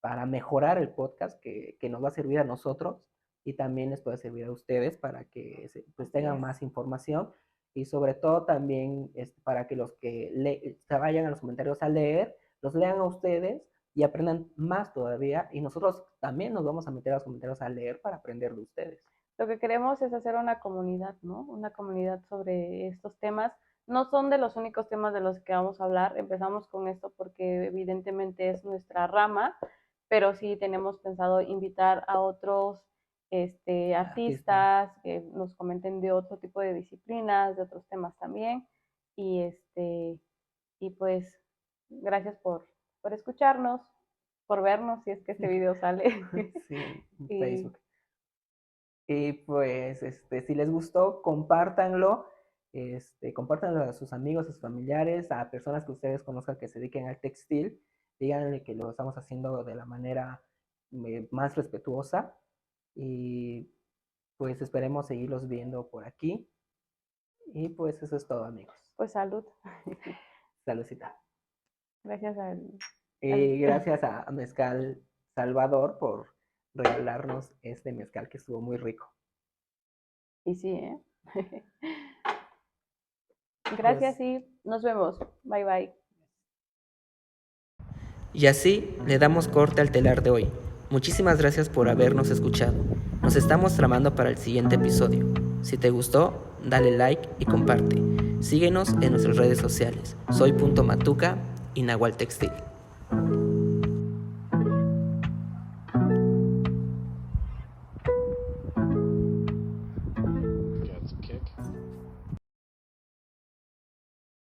para mejorar el podcast que nos va a servir a nosotros y también les puede servir a ustedes para que pues tengan más información y sobre todo también para que los que se vayan a los comentarios a leer, los lean a ustedes y aprendan más todavía, y nosotros también nos vamos a meter a los comentarios a leer para aprender de ustedes. Lo que queremos es hacer una comunidad, ¿no? Una comunidad sobre estos temas. No son de los únicos temas de los que vamos a hablar. Empezamos con esto porque evidentemente es nuestra rama, pero sí tenemos pensado invitar a otros artistas que nos comenten de otro tipo de disciplinas, de otros temas también. Y y pues gracias por escucharnos, por vernos, si es que este video sale. Sí, en Y- Facebook. Y pues, si les gustó, compártanlo. Compártanlo a sus amigos, a sus familiares, a personas que ustedes conozcan que se dediquen al textil. Díganle que lo estamos haciendo de la manera más respetuosa. Y pues esperemos seguirlos viendo por aquí. Y pues eso es todo, amigos. Pues salud. Saludcita. Gracias Y gracias a Mezcal Salvador por regalarnos este mezcal que estuvo muy rico. Y sí, ¿eh? Gracias Pues, y nos vemos. Bye bye. y así le damos corte al telar de hoy. Muchísimas gracias por habernos escuchado. Nos estamos tramando para el siguiente episodio. Si te gustó, dale like y comparte. Síguenos en nuestras redes sociales. Soy Punto Matuca y Nahual Textil.